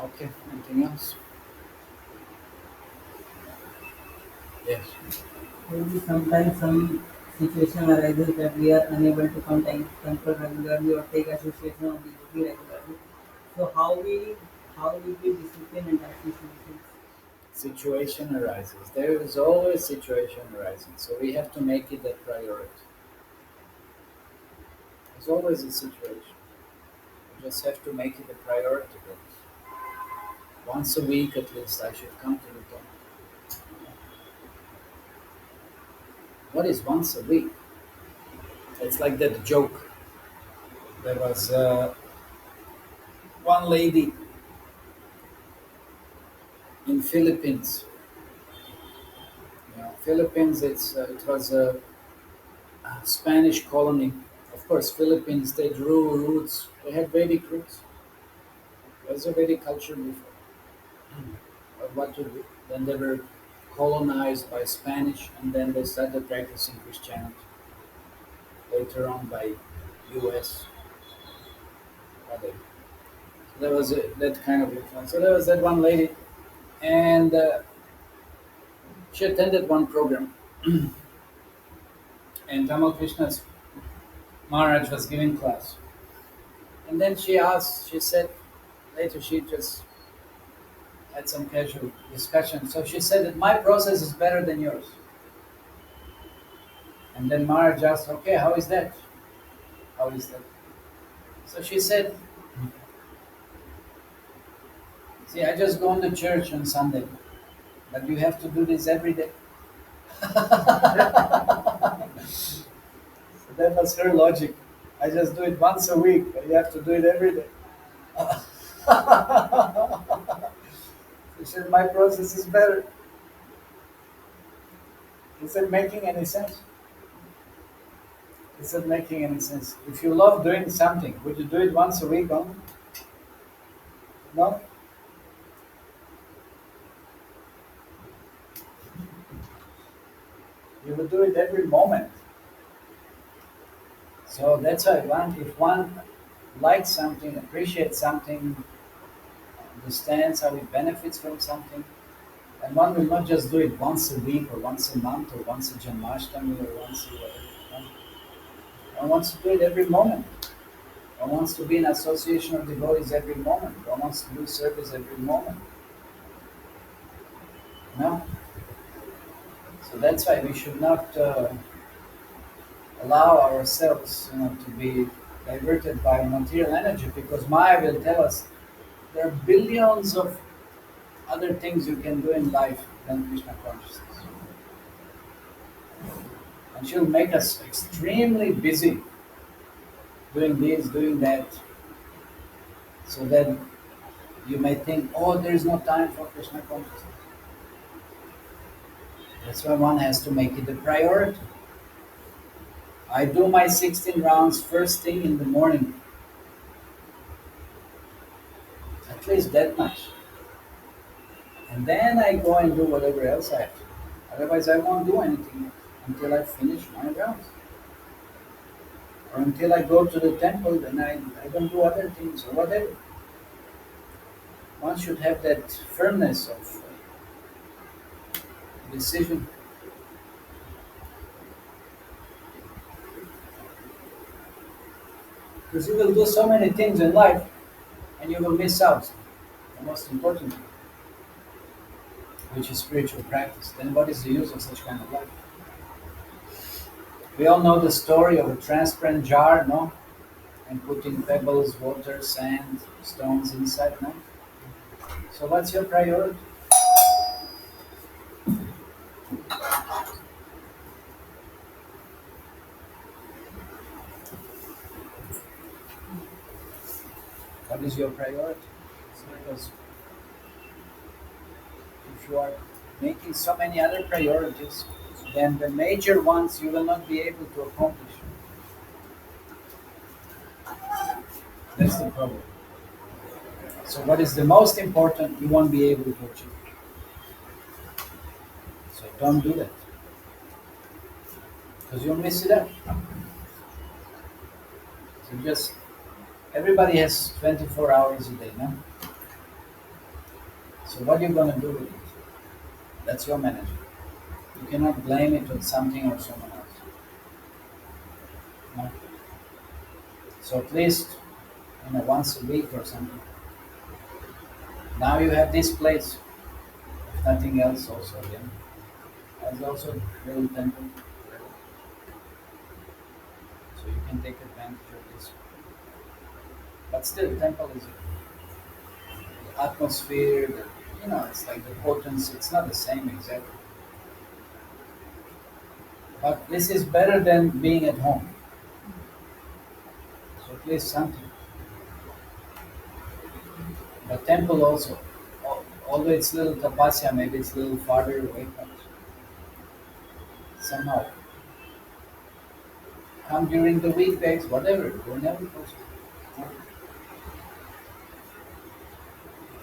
Okay, anything else? Yes. Maybe sometimes some situation arises that we are unable to control regularly or take association of devotee regularly. So how we be disciplined in that situation? Situation arises. There is always situation arising. So we have to make it a priority. There's always a situation. We just have to make it a priority that once a week at least I should come to the temple. What is once a week? It's like that joke. There was one lady in Philippines. Philippines. It was a Spanish colony. Of course, Philippines. They drew roots. They had Vedic roots. There was a Vedic culture before. But what to do? Then they were colonized by Spanish, and then they started practicing Christianity. Later on by U.S. Whatever. So there was that kind of influence. So there was that one lady, and she attended one program, and Tamal Krishna's Maharaj was giving class. And then she asked, she said, later she just had some casual discussion. So she said that my process is better than yours. And then Maharaj asked, okay, how is that? How is that? So she said, see, I just go to church on Sunday, but you have to do this every day. So that was her logic. I just do it once a week, but you have to do it every day. She said, my process is better. Is it making any sense? Is it making any sense? If you love doing something, would you do it once a week only? No? You would do it every moment. So that's why if one likes something, appreciates something, understands how it benefits from something, and one will not just do it once a week or once a month or once a Janmashtami or once a whatever. No? One wants to do it every moment. One wants to be in association of devotees every moment. One wants to do service every moment. No? So that's why we should not allow ourselves, to be diverted by material energy, because Maya will tell us there are billions of other things you can do in life than Krishna consciousness. And she'll make us extremely busy doing this, doing that, so that you may think, oh, there is no time for Krishna consciousness. That's why one has to make it a priority. I do my 16 rounds first thing in the morning. At least that much. And then I go and do whatever else I have to do. Otherwise, I won't do anything until I finish my rounds. Or until I go to the temple, then I don't do other things or whatever. One should have that firmness of decision. Because you will do so many things in life and you will miss out the most important thing, which is spiritual practice. Then what is the use of such kind of life? We all know the story of a transparent jar, no? And putting pebbles, water, sand, stones inside, no? So what's your priority? What is your priority? Because if you are making so many other priorities, then the major ones you will not be able to accomplish. That's the problem. So what is the most important, you won't be able to achieve. So don't do that. Because you'll miss it out. So just, everybody has 24 hours a day, no? So what are you going to do with it? That's your management. You cannot blame it on something or someone else. No? So at least, once a week or something. Now you have this place, if nothing else also, again. There's also a little temple. So you can take advantage of this. But still, temple is the atmosphere, it's like the potency, it's not the same exactly. But this is better than being at home. So at least something. But temple also, although it's little tapasya, maybe it's a little farther away, but somehow come during the weekdays, whatever, whenever possible.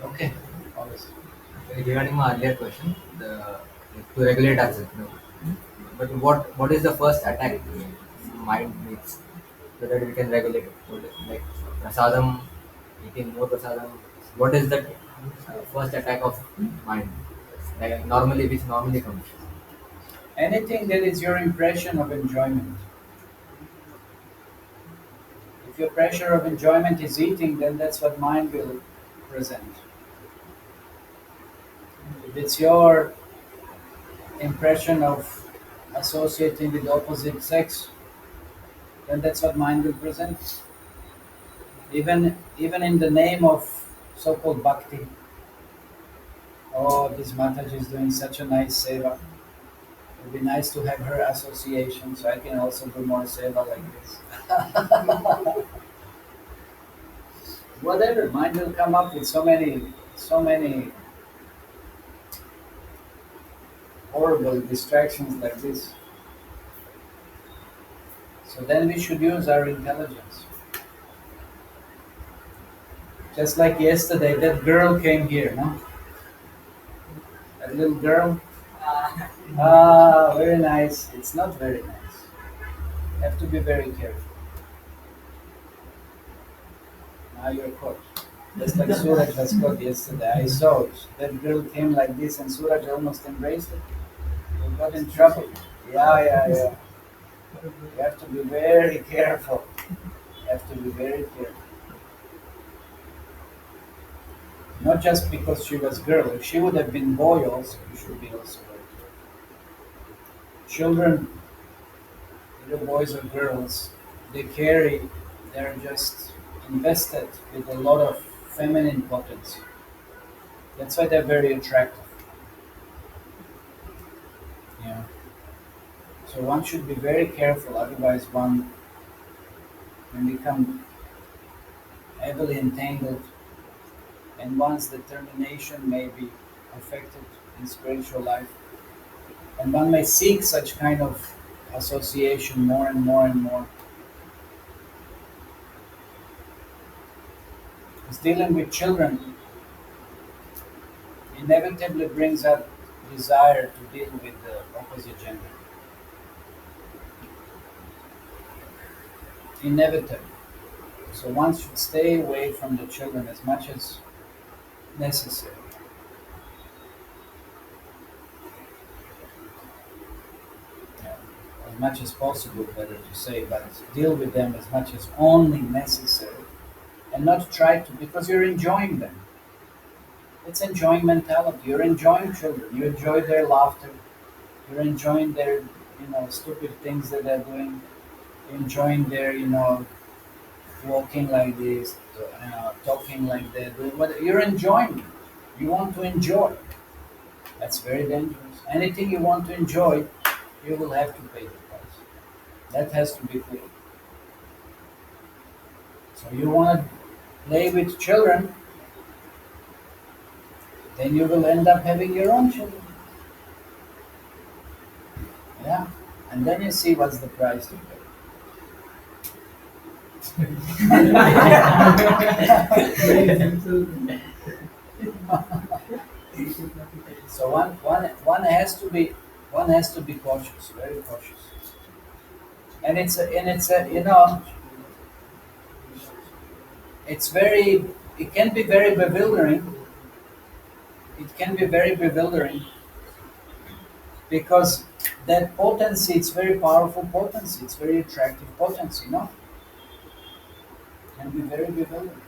Okay, always. Regarding my earlier question, to regulate us, but what is the first attack mind makes so that we can regulate it? Like prasadam, eating more prasadam. What is that first attack of mind? Like normally, which normally comes. Anything that is your impression of enjoyment. If your pressure of enjoyment is eating, then that's what mind will present. If it's your impression of associating with opposite sex, then that's what mind will present. Even in the name of so-called bhakti, oh, this Mataji is doing such a nice seva. It would be nice to have her association, so I can also do more seva like this. Whatever, mind will come up with so many horrible distractions like this. So then we should use our intelligence. Just like yesterday, that girl came here, no? That little girl. Ah, very nice. It's not very nice. You have to be very careful. Now you're caught. Just like Suraj was caught yesterday. I saw it. That girl came like this and Suraj almost embraced it. We got in trouble. Yeah. You have to be very careful. You have to be very careful. Not just because she was girl. If she would have been boy also, you should be also very careful. Children, either boys or girls, they're just invested with a lot of feminine potency. That's why they're very attractive. Yeah. So one should be very careful, otherwise one can become heavily entangled and one's determination may be affected in spiritual life. And one may seek such kind of association more and more and more. Because dealing with children inevitably brings up desire to deal with the opposite gender. Inevitably. So one should stay away from the children as much as necessary. Yeah, as much as possible, better to say, but deal with them as much as only necessary and not try to, because you're enjoying them. It's enjoying mentality. You're enjoying children. You enjoy their laughter. You're enjoying their, stupid things that they're doing. You're enjoying their, walking like this, talking like that. Doing what you're enjoying. It. You want to enjoy. That's very dangerous. Anything you want to enjoy, you will have to pay the price. That has to be clear. So you want to play with children, then you will end up having your own children. Yeah, and then you see what's the price to pay. So one has to be cautious, very cautious, and it can be very bewildering. It can be very bewildering because that potency, it's very powerful potency, it's very attractive potency, no? Can be very bewildering.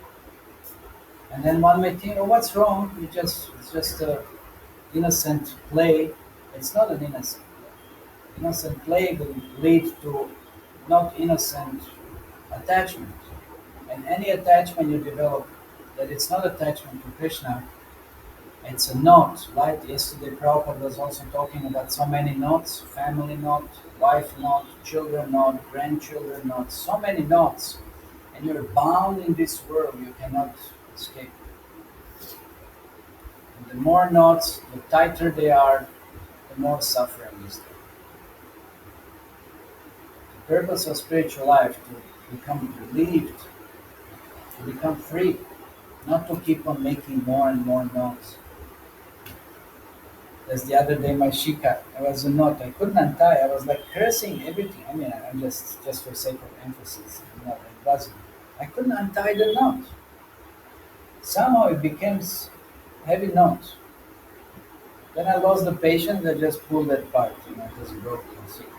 And then one may think, oh, what's wrong? It's just a innocent play. It's not an innocent play. Innocent play will lead to not innocent attachment. And any attachment you develop that it's not attachment to Krishna, it's a knot. Like yesterday, Prabhupada was also talking about so many knots: family knot, wife knot, children knot, grandchildren knot, so many knots. And You're bound in this world, you cannot escape. And the more knots, the tighter they are, the more suffering is there. The purpose of spiritual life to become relieved, to become free, not to keep on making more and more knots. As the other day, my shika, I was a knot, I couldn't untie. I was like cursing everything. I mean, I'm just for sake of emphasis. No, it wasn't. I couldn't untie the knot. Somehow it became heavy knot. Then I lost the patience. I just pulled that part. Just broke the secret.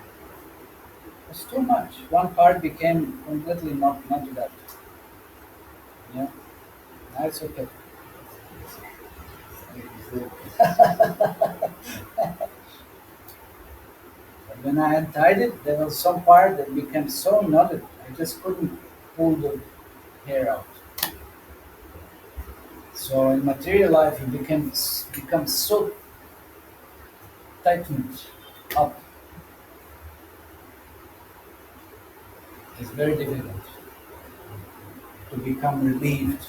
It was too much. One part became completely not that. Yeah, now it's okay. But when I untied it, there was some part that became so knotted, I just couldn't pull the hair out. So in material life, it becomes so tightened up. It's very difficult to become relieved.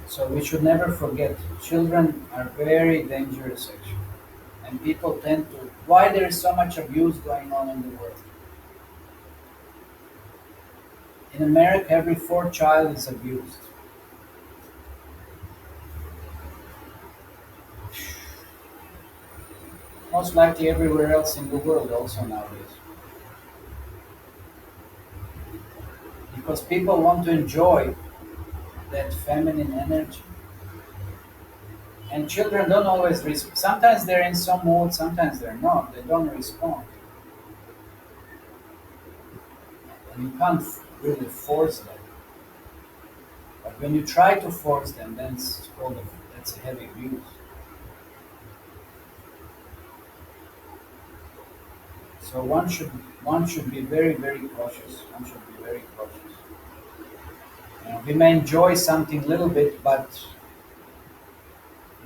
So we should never forget, children are very dangerous actually. And people tend to, why there is so much abuse going on in the world? In America, every fourth child is abused. Most likely everywhere else in the world also nowadays. Because people want to enjoy that feminine energy. And children don't always respond. Sometimes they're in some mood, sometimes they're not. They don't respond. And you can't really force them. But when you try to force them, then that's a heavy abuse. So one should be very, very cautious. One should be very cautious. We may enjoy something a little bit, but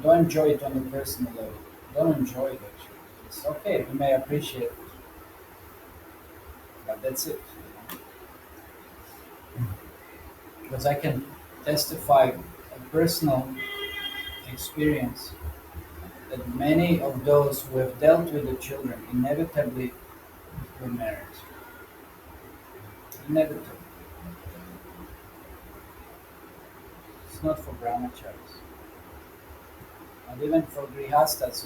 don't enjoy it on a personal level. Don't enjoy it actually. It's okay, we may appreciate it. But that's it. Because I can testify a personal experience that many of those who have dealt with the children inevitably were married. Inevitably. It's not for brahmacharis. And even for grihastas,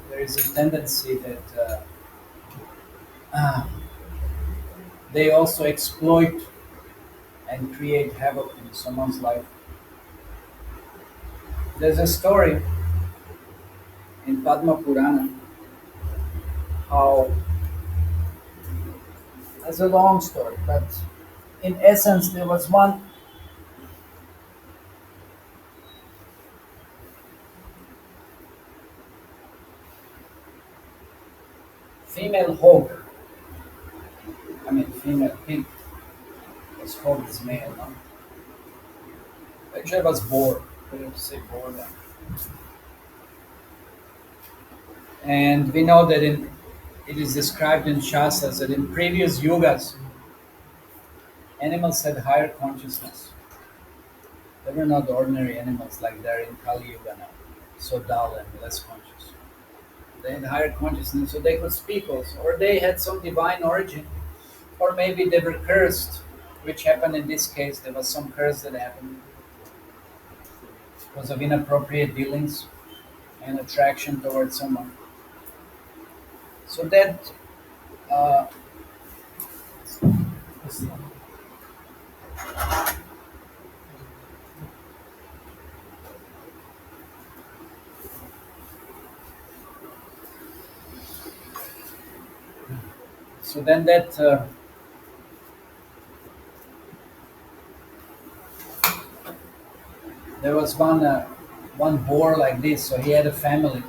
there is a tendency that they also exploit and create havoc in someone's life. There's a story in Padma Purana how, it's a long story, but in essence there was one female hog. I mean female pig. Because hog is male, no? Actually I was bored. I have to say bored. And we know that it is described in Shastras that in previous yugas, animals had higher consciousness. They were not ordinary animals like they're in Kali Yuga now, so dull and less conscious. They had higher consciousness, so they could speak also. Or they had some divine origin, or maybe they were cursed, which happened in this case. There was some curse that happened because of inappropriate dealings and attraction towards someone. So that so then that there was one boar like this. So he had a family,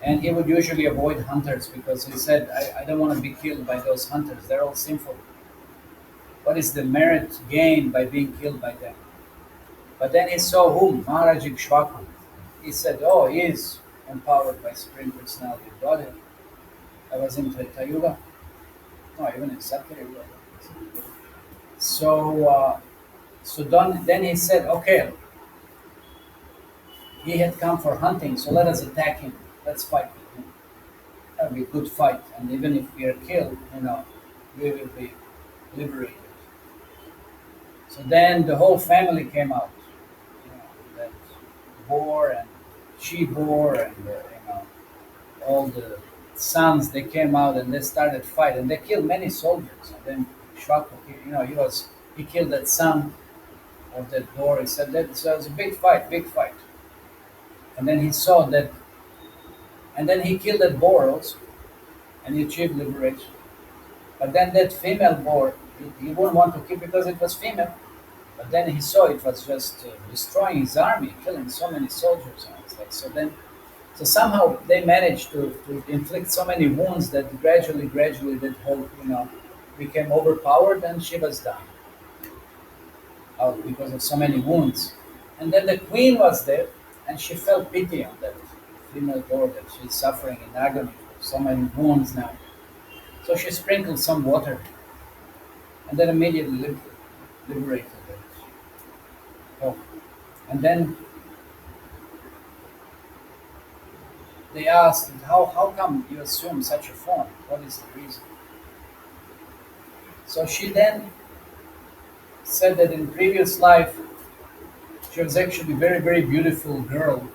and he would usually avoid hunters because he said, I don't want to be killed by those hunters. They're all sinful. What is the merit gained by being killed by them? But then he saw whom? Maharaj Ikshvaku. He said, oh, he is empowered by Supreme Personality of Godhead. I was in Treta Yuga. No, even in Saturday. So, then he said, okay, he had come for hunting, so let us attack him. Let's fight with him. That'll be a good fight, and even if we are killed, we will be liberated. So then the whole family came out. That boar and she boar and all the sons. They came out and they started fight, and they killed many soldiers. And then Shwaka, he killed that son of that boar. He said that so it was a big fight, big fight. And then he saw that, and then he killed that boar also, and he achieved liberation. But then that female boar, he wouldn't want to kill because it was female. But then he saw it was just destroying his army, killing so many soldiers. And it's like, so somehow they managed to inflict so many wounds that gradually that whole, became overpowered and she was dying out because of so many wounds. And then the queen was there and she felt pity on that female boar that she's suffering in agony for so many wounds now. So she sprinkled some water and then immediately liberated it. Oh. And then they asked, how come you assume such a form? What is the reason? So she then said that in previous life she was actually a very, very beautiful girl,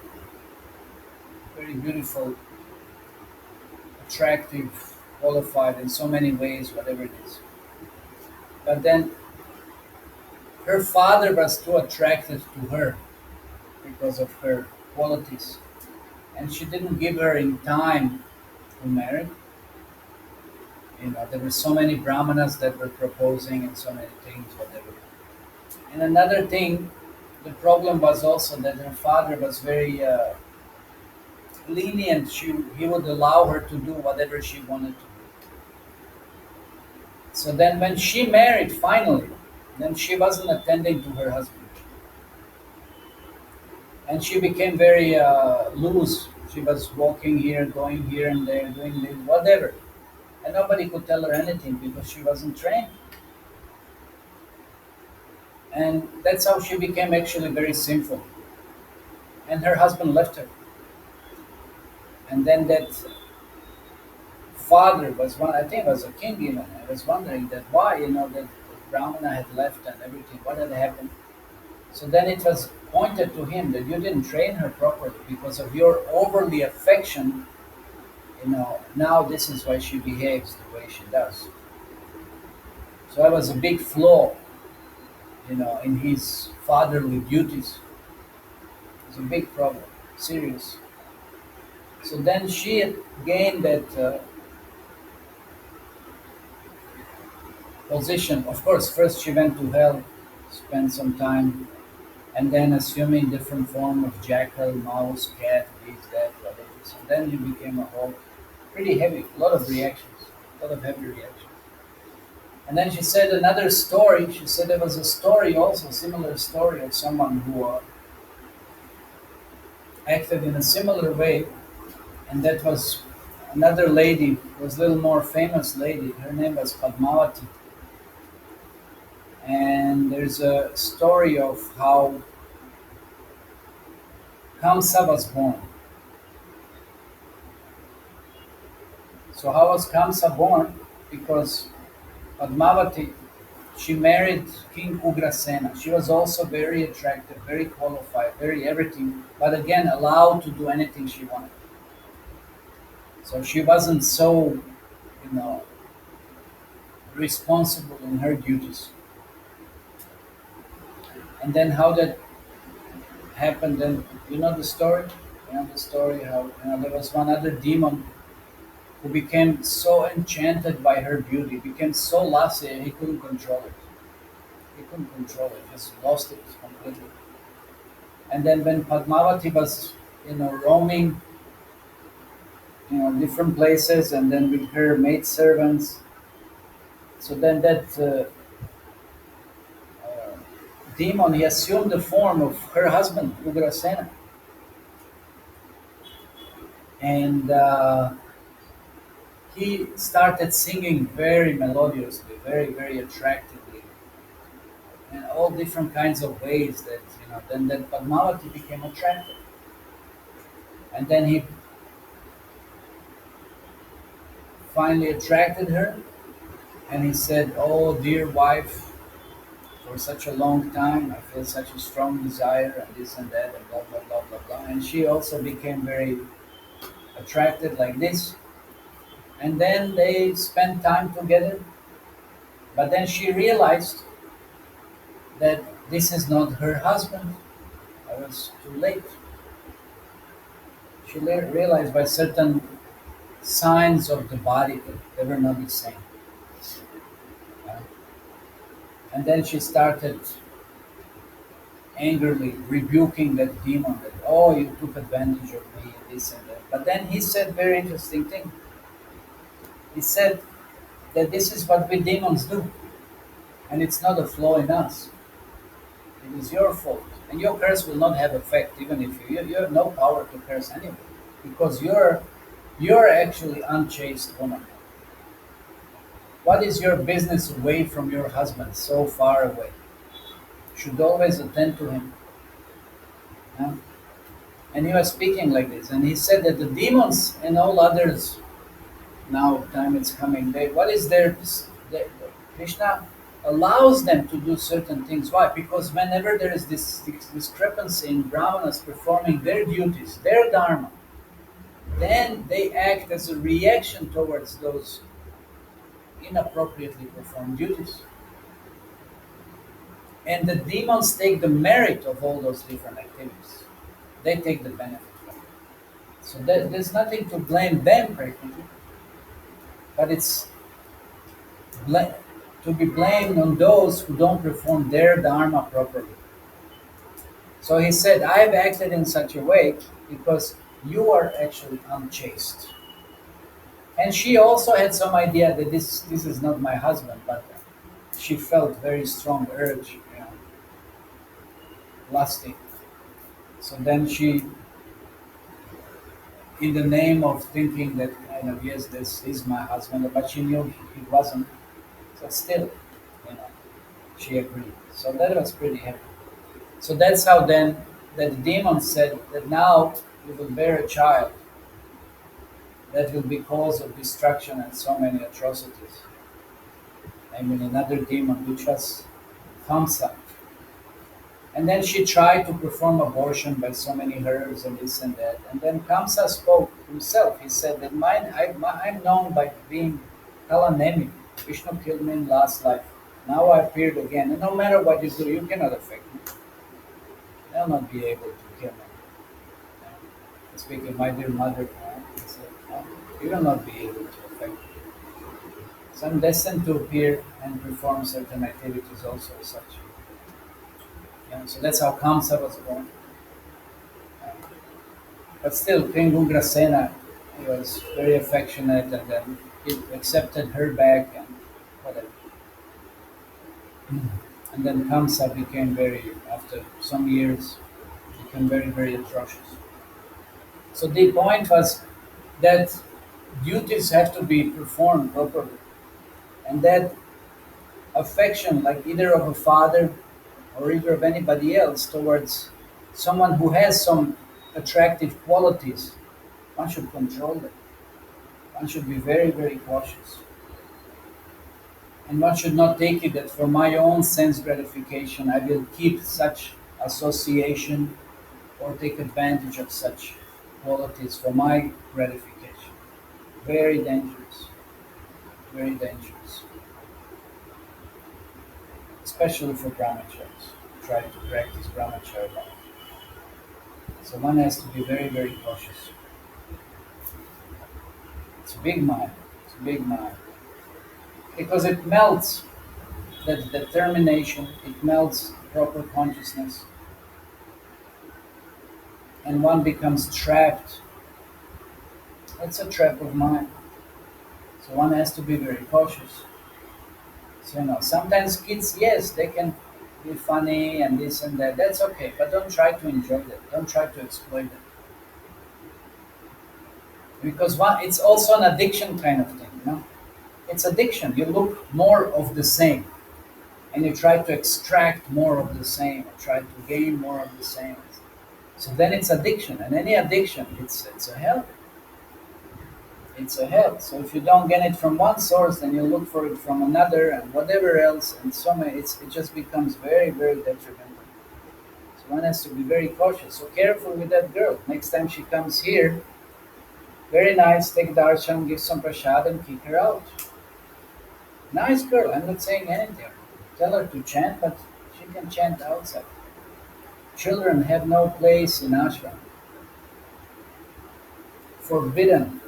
very beautiful, attractive, qualified in so many ways, whatever it is. But then her father was too attracted to her because of her qualities, and she didn't give her in time to marry. There were so many brahmanas that were proposing and so many things, whatever. And another thing, the problem was also that her father was very lenient. He would allow her to do whatever she wanted to do. So then when she married finally, then she wasn't attending to her husband. And she became very loose. She was walking here, going here and there, doing this, whatever. And nobody could tell her anything because she wasn't trained. And that's how she became actually very sinful. And her husband left her. And then that father was one, I think it was a king even. I was wondering that why, that Brahmana had left and everything, what had happened. So then it was pointed to him that you didn't train her properly because of your overly affection. Now this is why she behaves the way she does. So that was a big flaw, in his fatherly duties. It's a big problem, serious. So then she had gained that position. Of course, first she went to hell, spent some time, and then assuming different form of jackal, mouse, cat, this, that, whatever. So then he became a whole pretty heavy, a lot of reactions, a lot of heavy reactions. And then she said another story. She said there was a story also, similar story of someone who acted in a similar way, and that was another lady, was a little more famous lady. Her name was Padmavati. And there's a story of how Kamsa was born. So how was Kamsa born? Because Padmavati, she married King Ugrasena. She was also very attractive, very qualified, very everything, but again allowed to do anything she wanted. So she wasn't so, responsible in her duties. And then how that happened, then you know the story? How there was one other demon who became so enchanted by her beauty, became so lascivious, he couldn't control it. He couldn't control it, just lost it completely. And then when Padmavati was, roaming, different places, and then with her maidservants, so then that demon, he assumed the form of her husband, Ugrasena. And he started singing very melodiously, very, very attractively, in all different kinds of ways that, then Padmavati became attracted. And then he finally attracted her, and he said, "Oh, dear wife, for such a long time, I feel such a strong desire, and this and that, and blah, blah, blah, blah, blah." And she also became very attracted like this. And then they spent time together, but then she realized that this is not her husband. I was too late. She realized by certain signs of the body that they were not the same. Uh, And then she started angrily rebuking that demon that, "Oh, you took advantage of me," and this and that. But then he said very interesting thing. He said that this is what we demons do, and it's not a flaw in us. It is your fault, and your curse will not have effect even if you have no power to curse anybody, because you're actually unchaste woman. What is your business away from your husband, so far away? Should always attend to him. Yeah? And he was speaking like this, and he said that the demons and all others, now time is coming. What is their Krishna allows them to do certain things. Why? Because whenever there is this discrepancy in brahmanas performing their duties, their dharma, then they act as a reaction towards those inappropriately performed duties. And the demons take the merit of all those different activities. They take the benefit from it. So there's nothing to blame them practically, but it's to be blamed on those who don't perform their dharma properly. So he said, "I've acted in such a way because you are actually unchaste." And she also had some idea that this is not my husband, but she felt very strong urge, lusting. So then she, in the name of thinking that yes, this is my husband, but she knew he wasn't. So still, she agreed. So that was pretty happy. So that's how then that the demon said that now you will bear a child that will be cause of destruction and so many atrocities. I mean, another demon, which was Kamsa. And then she tried to perform abortion by so many herbs and this and that. And then Kamsa spoke himself. He said that I'm known by being kalanemic. Vishnu killed me in last life. Now I appeared again. And no matter what you do, you cannot affect me. They'll not be able to kill me. Speaking, my dear mother, he said, "No, you will not be able to affect me." So I'm destined to appear and perform certain activities also as such. So that's how Kamsa was born. But still, Pingungrasena, he was very affectionate, and then he accepted her back and whatever. And then Kamsa became after some years, became very, very atrocious. So the point was that duties have to be performed properly, and that affection, like either of a father or either of anybody else towards someone who has some attractive qualities, one should control them. One should be very, very cautious. And one should not take it that for my own sense gratification I will keep such association or take advantage of such qualities for my gratification. Very dangerous. Very dangerous. Especially for brahmacharis. Try to practice brahmacharya life. So one has to be very, very cautious. It's a big mind. It's a big mind. Because it melts that determination, it melts proper consciousness, and one becomes trapped. That's a trap of mind. So one has to be very cautious. So sometimes kids, yes, they can be funny and this and that. That's okay, but don't try to enjoy that. Don't try to exploit it. Because it's also an addiction kind of thing. It's addiction. You look more of the same, and you try to extract more of the same, or try to gain more of the same. So then it's addiction, and any addiction, it's a hell. It's a hell. So if you don't get it from one source, then you look for it from another, and whatever else, and so many. It just becomes very, very detrimental. So one has to be very cautious. So careful with that girl. Next time she comes here, very nice. Take darshan, give some prasad, and kick her out. Nice girl. I'm not saying anything. Tell her to chant, but she can chant outside. Children have no place in ashram. Forbidden.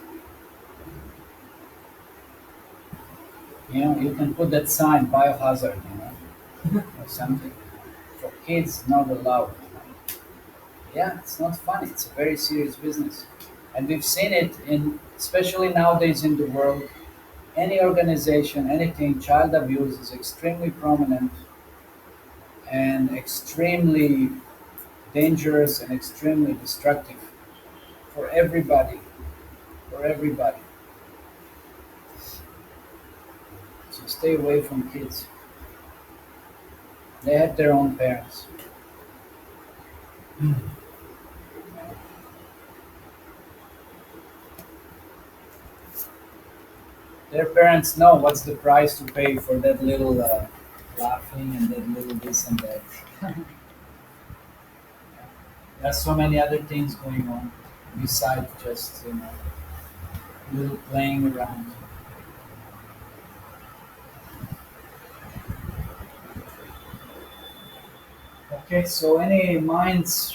You can put that sign, biohazard, or something. For kids, not allowed. Yeah, it's not funny. It's a very serious business. And we've seen it especially nowadays in the world. Any organization, anything, child abuse is extremely prominent and extremely dangerous and extremely destructive for everybody. For everybody. So stay away from kids. They have their own parents. Their parents know what's the price to pay for that little laughing and that little this and that. There's so many other things going on besides just little playing around. Okay, so any mind's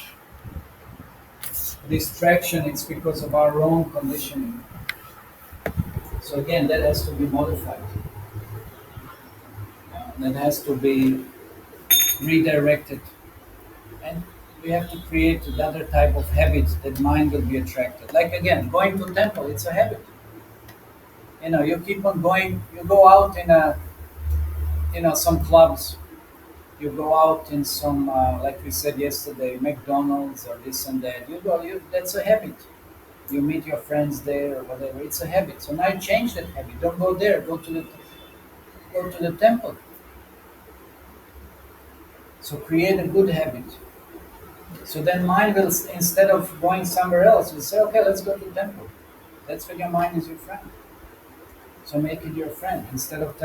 distraction, it's because of our own conditioning. So again, that has to be modified. That has to be redirected. And we have to create another type of habit that mind will be attracted. Like again, going to temple, it's a habit. You keep on going, you go out in some clubs, you go out in some, like we said yesterday, McDonald's or this and that. That's a habit. You meet your friends there or whatever. It's a habit. So now change that habit. Don't go there. Go to the temple. So create a good habit. So then mind will, instead of going somewhere else, will say, okay, let's go to the temple. That's when your mind is your friend. So make it your friend. Instead of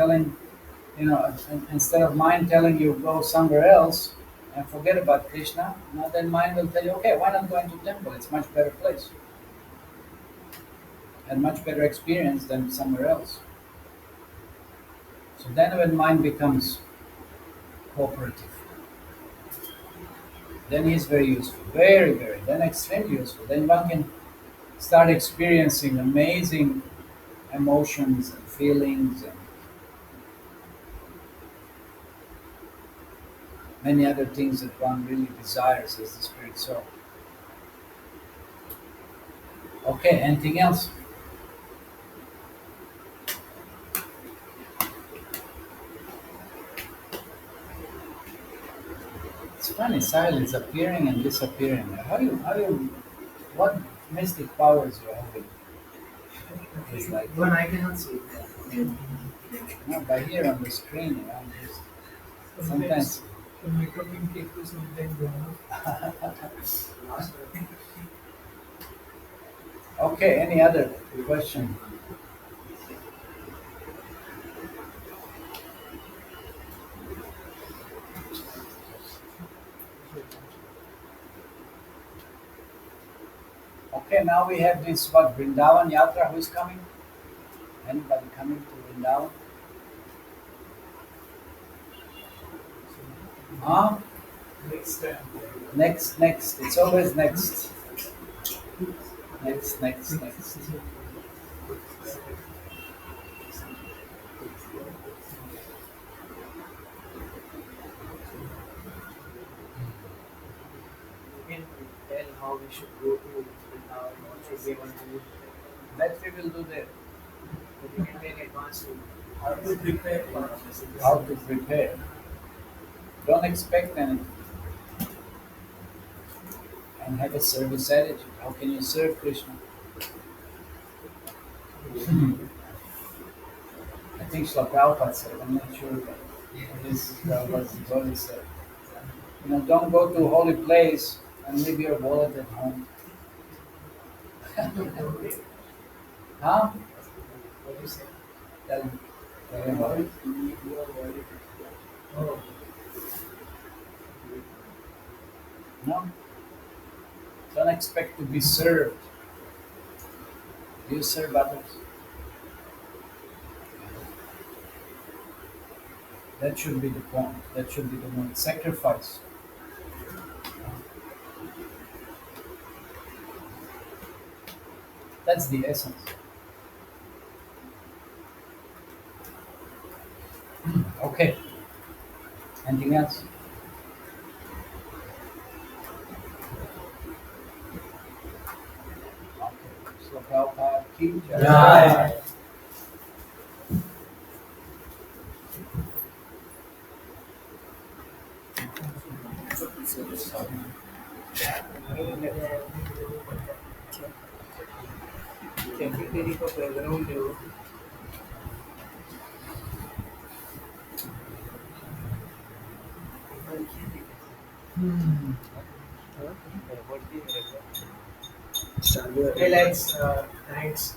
mind telling you go somewhere else and forget about Krishna, now then mind will tell you, okay, why not go into temple? It's a much better place. And much better experience than somewhere else. So then when mind becomes cooperative, then he's very useful. Very, very. Then extremely useful. Then one can start experiencing amazing emotions and feelings and many other things that one really desires as the spirit soul. Okay, anything else? It's funny, silence appearing and disappearing. What mystic powers you have? It's like, Even I cannot see. no, by here on the screen, just sometimes. The makeup in cake is sometimes Okay, any other question? Okay, now we have this Vrindavan Yatra. Who is coming? Anybody coming to Vrindavan? Huh? next time. Next. It's always next. Next. Again, we tell how we should go to Vrindavan, what should we want to do. That we will do there. But we can take advance to How to prepare for this. How to prepare. Don't expect anything. And have a service attitude. How can you serve Krishna? think Srila Prabhupada said, I'm not sure, but this is what he said. Don't go to a holy place and leave your wallet at home. Huh? What do you say? Tell, tell him about it. Oh, No? Don't expect to be served. You serve others. That should be the point. That should be the point. Sacrifice. That's the essence. Okay. Anything else? Okay. So Prabhupada ki jai. Jai. Secretary को background दो relax thanks